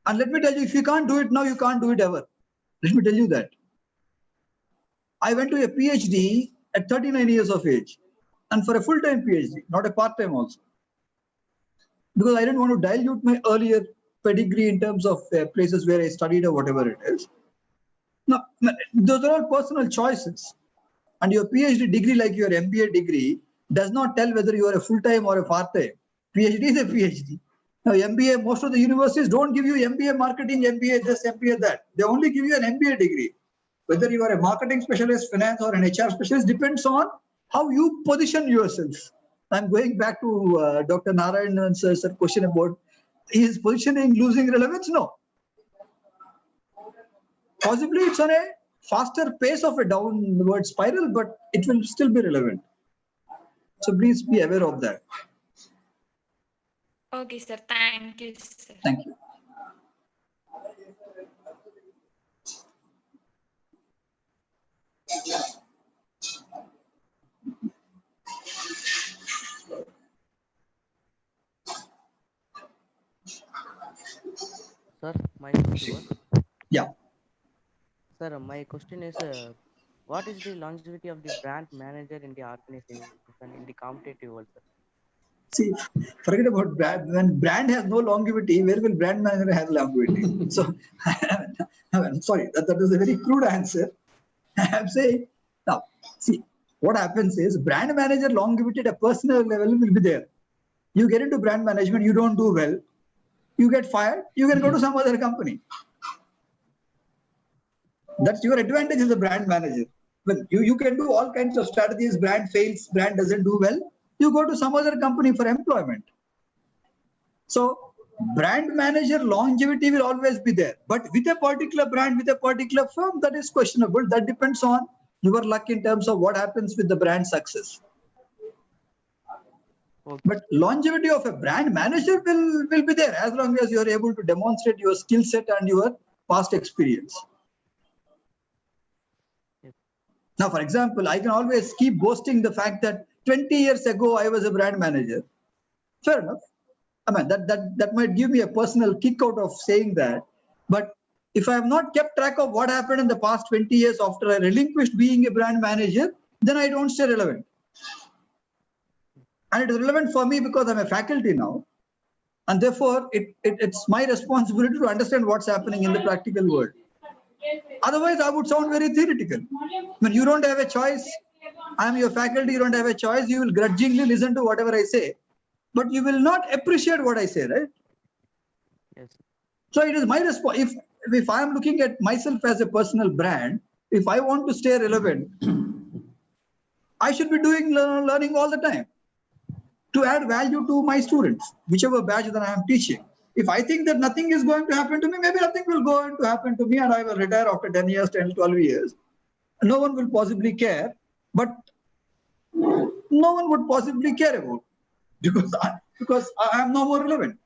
And let me tell you, if you can't do it now, you can't do it ever. Let me tell you that. I went to a Ph.D. at 39 years of age, and for a full-time Ph.D., not a part-time also. Because I didn't want to dilute my earlier pedigree in terms of places where I studied or whatever it is. Now, those are all personal choices. And your PhD degree, like your MBA degree, does not tell whether you are a full-time or a part-time. PhD is a PhD. Now, MBA, most of the universities don't give you MBA marketing, MBA this, MBA that. They only give you an MBA degree. Whether you are a marketing specialist, finance, or an HR specialist depends on how you position yourself. I'm going back to Dr. Narayan's question about is positioning losing relevance? No. Possibly it's on a faster pace of a downward spiral, but it will still be relevant. So please be aware of that. Okay, sir. Thank you, sir. Thank you. Sir, my question. Yeah. Sir, my question is, what is the longevity of the brand manager in the organization in the competitive world, sir? See, forget about brand. When brand has no longevity, where will brand manager have longevity? So, I'm sorry, that is a very crude answer. I'm saying, now, see, what happens is brand manager longevity at a personal level will be there. You get into brand management, you don't do well, you get fired, you can go to some other company. That's your advantage as a brand manager. Well, you can do all kinds of strategies. Brand fails, brand doesn't do well. You go to some other company for employment. So brand manager longevity will always be there. But with a particular brand, with a particular firm, that is questionable. That depends on your luck in terms of what happens with the brand success. Okay. But longevity of a brand manager will be there as long as you are able to demonstrate your skill set and your past experience. Now, for example, I can always keep boasting the fact that 20 years ago, I was a brand manager. Fair enough. I mean, that might give me a personal kick out of saying that. But if I have not kept track of what happened in the past 20 years after I relinquished being a brand manager, then I don't stay relevant. And it is relevant for me because I'm a faculty now. And therefore, it's my responsibility to understand what's happening in the practical world. Otherwise, I would sound very theoretical. When you don't have a choice, I'm your faculty, you don't have a choice, you will grudgingly listen to whatever I say, but you will not appreciate what I say, right? Yes. So it is my response. If I am looking at myself as a personal brand, if I want to stay relevant, I should be doing learning all the time to add value to my students, whichever batch that I am teaching. If I think that nothing is going to happen to me, maybe nothing will go to happen to me and I will retire after 10 years, 10, 12 years. No one will possibly care, but no one would possibly care about because I am no more relevant.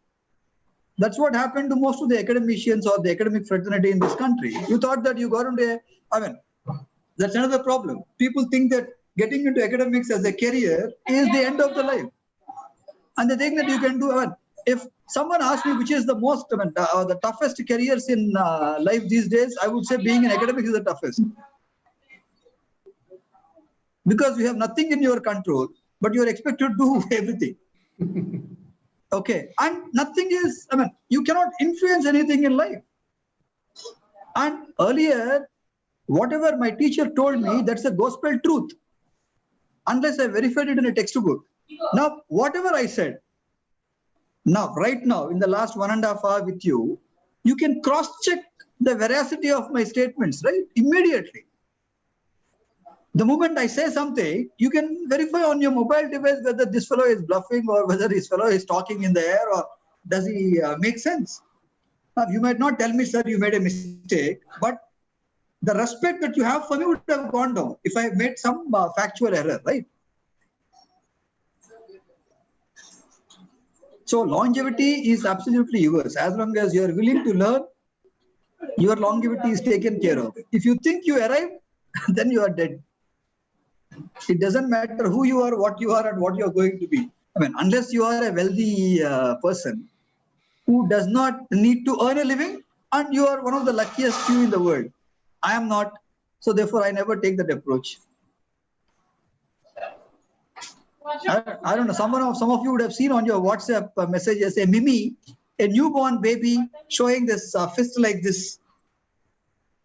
That's what happened to most of the academicians or the academic fraternity in this country. You thought that you got into that's another problem. People think that getting into academics as a career is the end of the life. And they think that you can do, if someone asks me which is the most, the toughest careers in life these days, I would say being an academic is the toughest. Because you have nothing in your control, but you are expected to do everything. Okay, and nothing is, you cannot influence anything in life. And earlier, whatever my teacher told me, that's a gospel truth. Unless I verified it in a textbook. Now, whatever I said, right now, in the last 1.5 hours with you, you can cross-check the veracity of my statements, right? Immediately. The moment I say something, you can verify on your mobile device whether this fellow is bluffing or whether this fellow is talking in the air or does he make sense. Now, you might not tell me, sir, you made a mistake, but the respect that you have for me would have gone down if I have made some factual error, right? So longevity is absolutely yours. As long as you are willing to learn, your longevity is taken care of. If you think you arrived, then you are dead. It doesn't matter who you are, what you are, and what you are going to be. I mean, unless you are a wealthy person who does not need to earn a living, and you are one of the luckiest few in the world. I am not, so therefore I never take that approach. I don't know. Some of you would have seen on your WhatsApp messages a Mimi, a newborn baby showing this fist like this.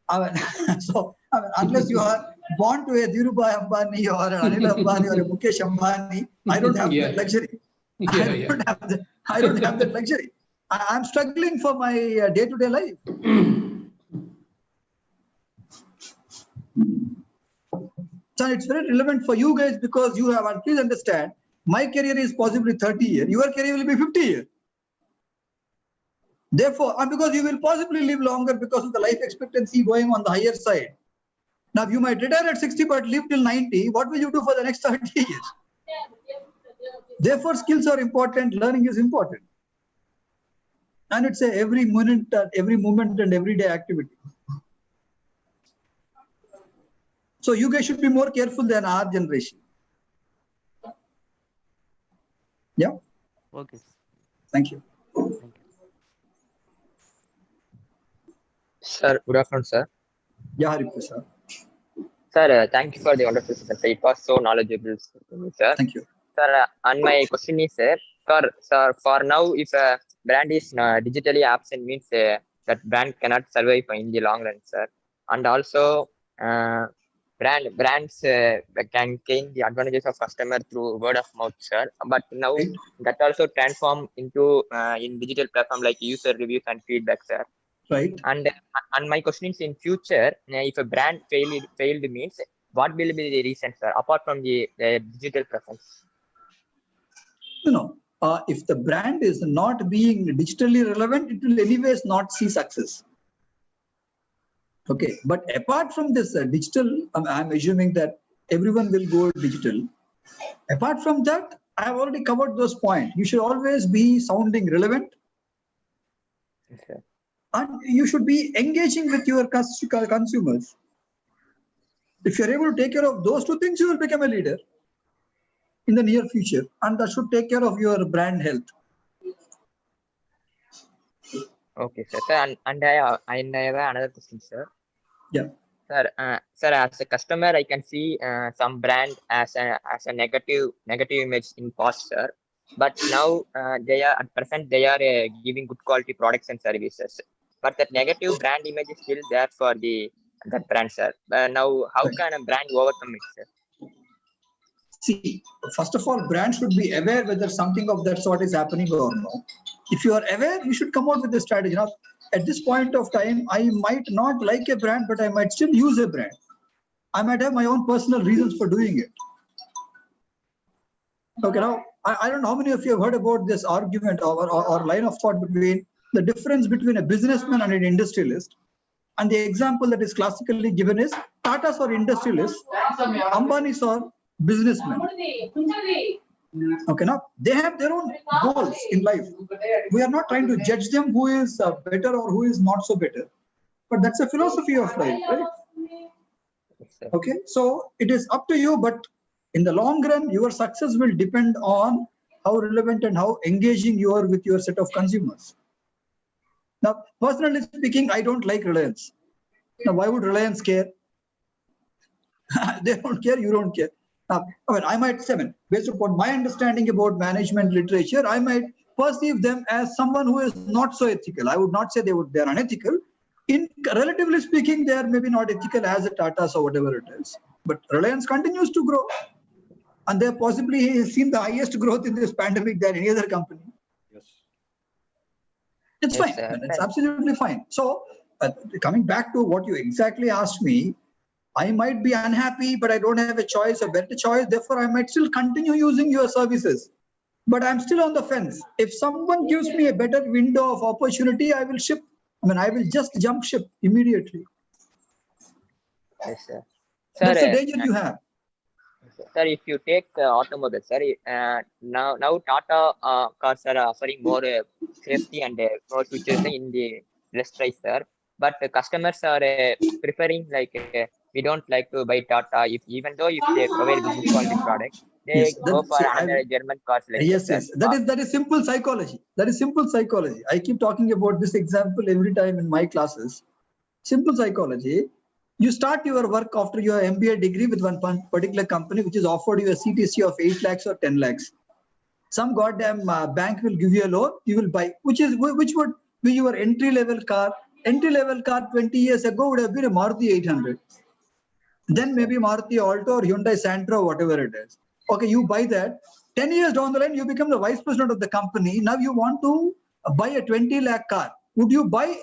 I mean, so unless you are born to a Dhirubhai Ambani or an Anil Ambani or a Mukesh Ambani, I don't have that luxury. I don't have that luxury. I'm struggling for my day-to-day life. So it's very relevant for you guys because you have, and please understand, my career is possibly 30 years. Your career will be 50 years. Therefore, and because you will possibly live longer because of the life expectancy going on the higher side. Now, you might retire at 60 but live till 90. What will you do for the next 30 years? Therefore, skills are important. Learning is important. And it's a every moment and everyday activity. So you guys should be more careful than our generation. Yeah. Okay. Thank you. Sir, good afternoon, sir. Yeah, Hariprasad. Sir, thank you for the wonderful session. It was so knowledgeable, sir. Thank you. Sir, and my question is, sir, for now, if a brand is digitally absent, means that brand cannot survive in the long run, sir. And also, brands can gain the advantages of customer through word of mouth, sir. But now that also transform into in digital platform like user reviews and feedback, sir. Right. And my question is, in future, if a brand failed means, what will be the reason, sir, apart from the digital presence? If the brand is not being digitally relevant, it will anyways not see success. Okay, but apart from this digital, I'm assuming that everyone will go digital. Apart from that, I have already covered those points. You should always be sounding relevant. Okay. And you should be engaging with your consumers. If you're able to take care of those two things, you will become a leader in the near future. And that should take care of your brand health. Okay, sir. And I have another question, sir. Yeah. Sir, as a customer, I can see some brand as a negative image in past, sir. But now at present they are giving good quality products and services. But that negative brand image is still there for that brand, sir. Now, how can a brand overcome it, sir? See, first of all, brands should be aware whether something of that sort is happening or not. If you are aware, you should come out with a strategy. Now, at this point of time, I might not like a brand, but I might still use a brand. I might have my own personal reasons for doing it. Okay, now, I don't know how many of you have heard about this argument or line of thought between the difference between a businessman and an industrialist. And the example that is classically given is Tatas are industrialists, Ambanis are businessmen. Okay, now they have their own goals in life. We are not trying to judge them who is better or who is not so better. But that's a philosophy of life, right? Okay, so it is up to you, but in the long run, your success will depend on how relevant and how engaging you are with your set of consumers. Now, personally speaking, I don't like Reliance. Now, why would Reliance care? They don't care, you don't care. Now, I might say, based upon my understanding about management literature, I might perceive them as someone who is not so ethical. I would not say they're unethical. Relatively speaking, they are maybe not ethical as a Tatas or whatever it is. But Reliance continues to grow. and they've possibly seen the highest growth in this pandemic than any other company. Yes. It's Yes, fine. sir. It's absolutely fine. So, coming back to what you exactly asked me, I might be unhappy, but I don't have a choice, a better choice. Therefore, I might still continue using your services. But I'm still on the fence. If someone gives me a better window of opportunity, I will ship. I will just jump ship immediately. Yes, sir. That's the danger you have. Sir, if you take automobile, sir, now Tata cars are offering more safety and more features in the less price, sir. But the customers are preferring we don't like to buy Tata even though if they provide good quality product, they go for another German cars like yes, that. Yes. That is simple psychology. That is simple psychology. I keep talking about this example every time in my classes. Simple psychology. You start your work after your MBA degree with one particular company which is offered you a CTC of 8 lakhs or 10 lakhs. Some goddamn bank will give you a loan, you will buy, which would be your entry level car. Entry level car 20 years ago would have been a Maruti 800. Then maybe Maruti Alto or Hyundai Santro, whatever it is. Okay, you buy that. 10 years down the line, you become the vice president of the company. Now you want to buy a 20 lakh car. Would you buy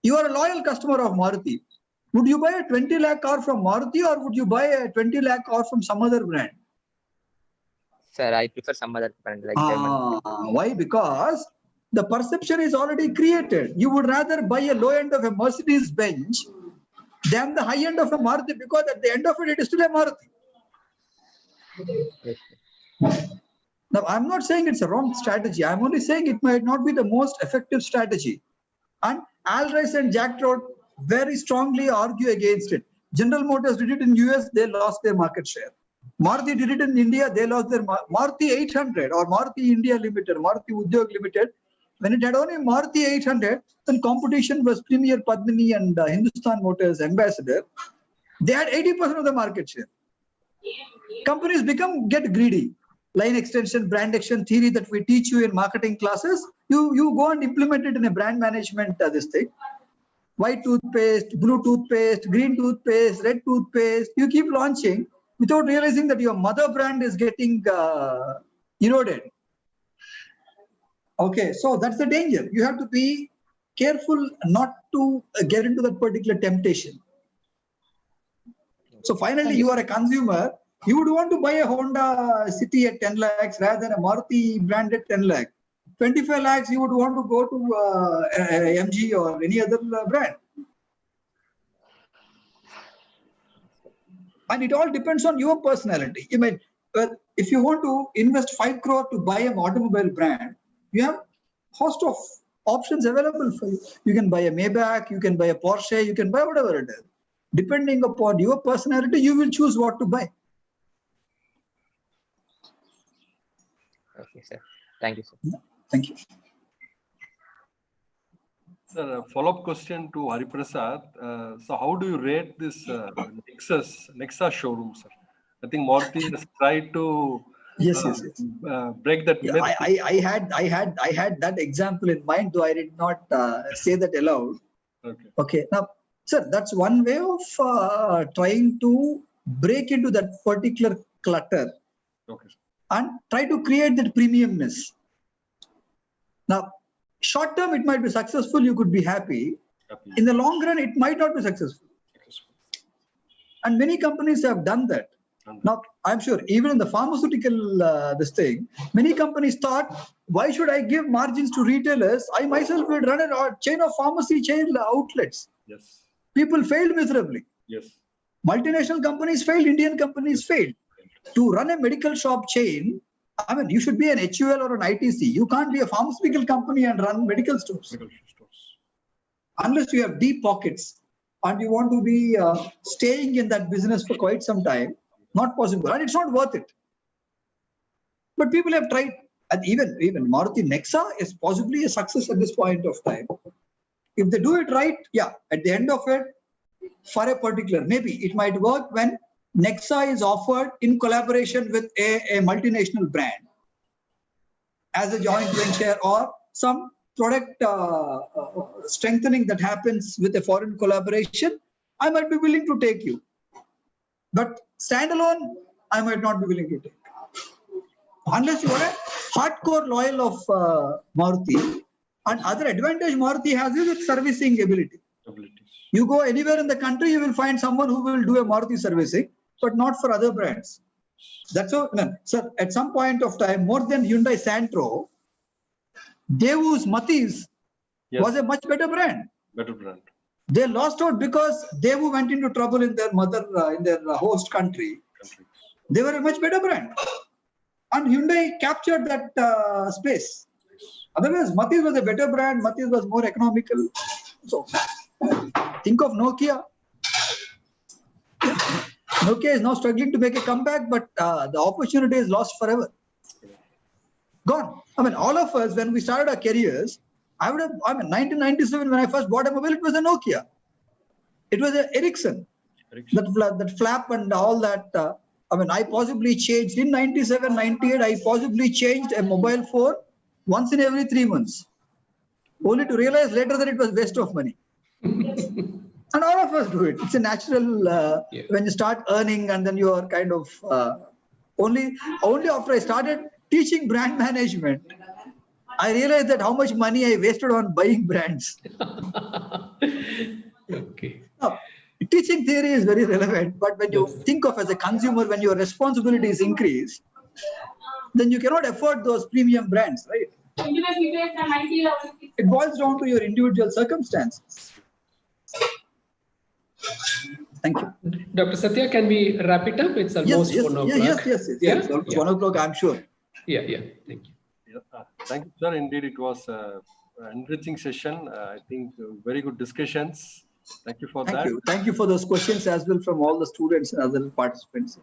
you are a loyal customer of Maruti. Would you buy a 20 lakh car from Maruti or would you buy a 20 lakh car from some other brand? Sir, I prefer some other brand like German. Why? Because the perception is already created. You would rather buy a low end of a Mercedes Benz than the high end of a Maruti, because at the end of it, it is still a Maruti. Now, I'm not saying it's a wrong strategy. I'm only saying it might not be the most effective strategy. And Alrice and Jack Trout very strongly argue against it. General Motors did it in US, they lost their market share. Maruti did it in India, they lost their Maruti 800 or Maruti India Limited, Maruti Udyog Limited. When it had only Maruti 800, then competition was Premier Padmini and Hindustan Motors Ambassador. They had 80% of the market share. Companies get greedy. Line extension, brand extension theory that we teach you in marketing classes, you go and implement it in a brand management this thing. White toothpaste, blue toothpaste, green toothpaste, red toothpaste. You keep launching without realizing that your mother brand is getting eroded. Okay, so that's the danger. You have to be careful not to get into that particular temptation. So finally, you are a consumer. You would want to buy a Honda City at 10 lakhs rather than a Maruti brand at 10 lakhs. 25 lakhs, you would want to go to MG or any other brand. And it all depends on your personality. If you want to invest 5 crore to buy an automobile brand, you have a host of options available for you. You can buy a Maybach, you can buy a Porsche, you can buy whatever it is. Depending upon your personality, you will choose what to buy. Okay, sir. Thank you, sir. Yeah, thank you. Sir, a follow-up question to Hariprasad. So how do you rate this Nexa showroom, sir? I think Maruti has tried to break that myth. I had that example in mind, though I did not say that aloud. Okay. Now, sir, that's one way of trying to break into that particular clutter. Okay. And try to create that premiumness. Now, short term, it might be successful. You could be happy. In the long run, it might not be successful. And many companies have done that. Now, I'm sure even in the pharmaceutical many companies thought, why should I give margins to retailers? I myself will run a chain of pharmacy chain outlets. Yes. People failed miserably. Yes. Multinational companies failed. Indian companies failed. To run a medical shop chain, you should be an HUL or an ITC. You can't be a pharmaceutical company and run medical stores. Unless you have deep pockets and you want to be staying in that business for quite some time, not possible. And it's not worth it. But people have tried. And even Maruti Nexa is possibly a success at this point of time. If they do it right, at the end of it, for a particular, maybe it might work when Nexa is offered in collaboration with a multinational brand as a joint venture or some product strengthening that happens with a foreign collaboration. I might be willing to take you. But standalone, I might not be willing to take. Unless you are a hardcore loyal of Maruti. And other advantage Maruti has is its servicing ability. You go anywhere in the country, you will find someone who will do a Maruti servicing, but not for other brands. That's all. Sir, at some point of time, more than Hyundai Santro, Daewoo's Matis was a much better brand. Better brand. They lost out because Daewoo went into trouble in their host country. They were a much better brand. And Hyundai captured that space. Otherwise, Matis was a better brand. Matis was more economical. So, think of Nokia. Nokia is now struggling to make a comeback, but the opportunity is lost forever. Gone. I mean, all of us, when we started our careers, 1997, when I first bought a mobile, it was a Nokia. It was an Ericsson. That flap and all that. I possibly changed in 97, 98. I possibly changed a mobile phone once in every 3 months, only to realize later that it was waste of money. And all of us do it. It's a natural when you start earning, and then you are kind of only after I started teaching brand management, I realized that how much money I wasted on buying brands. Okay. Now, teaching theory is very relevant, but when you think of as a consumer, when your responsibilities increase, then you cannot afford those premium brands, right? It boils down to your individual circumstances. Thank you. Dr. Satya, can we wrap it up? It's almost 1 o'clock. Yes. 1 o'clock, I'm sure. Yeah. Thank you. Thank you, sir. Indeed, it was an enriching session. I think very good discussions. Thank you for that. Thank you for those questions as well from all the students and other participants.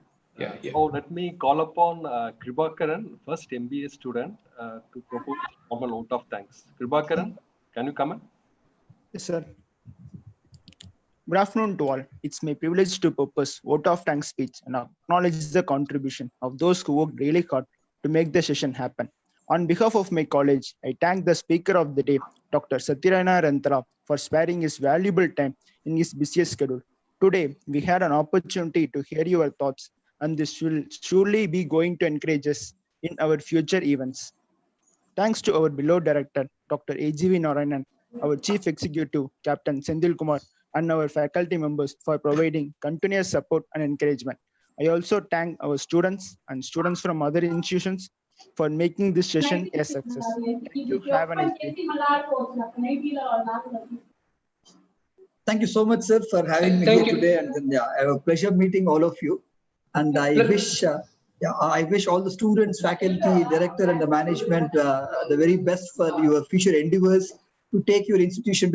So let me call upon Kribakaran, first MBA student, to propose formal vote of thanks. Kribakaran, can you come in? Yes, sir. Good afternoon to all. It's my privilege to propose vote of thanks speech and acknowledge the contribution of those who worked really hard to make the session happen. On behalf of my college, I thank the speaker of the day, Dr. Satyanarayana Rentala, for sparing his valuable time in his busiest schedule. Today, we had an opportunity to hear your thoughts, and this will surely be going to encourage us in our future events. Thanks to our beloved director, Dr. A.G.V. Narayanan, our chief executive, Captain Sendil Kumar, and our faculty members for providing continuous support and encouragement. I also thank our students and students from other institutions for making this session a success. Thank you. Have a nice day. Thank you so much, sir, for having me here today. And then, I have a pleasure meeting all of you. And I wish all the students, faculty, director, and the management the very best for your future endeavors to take your institution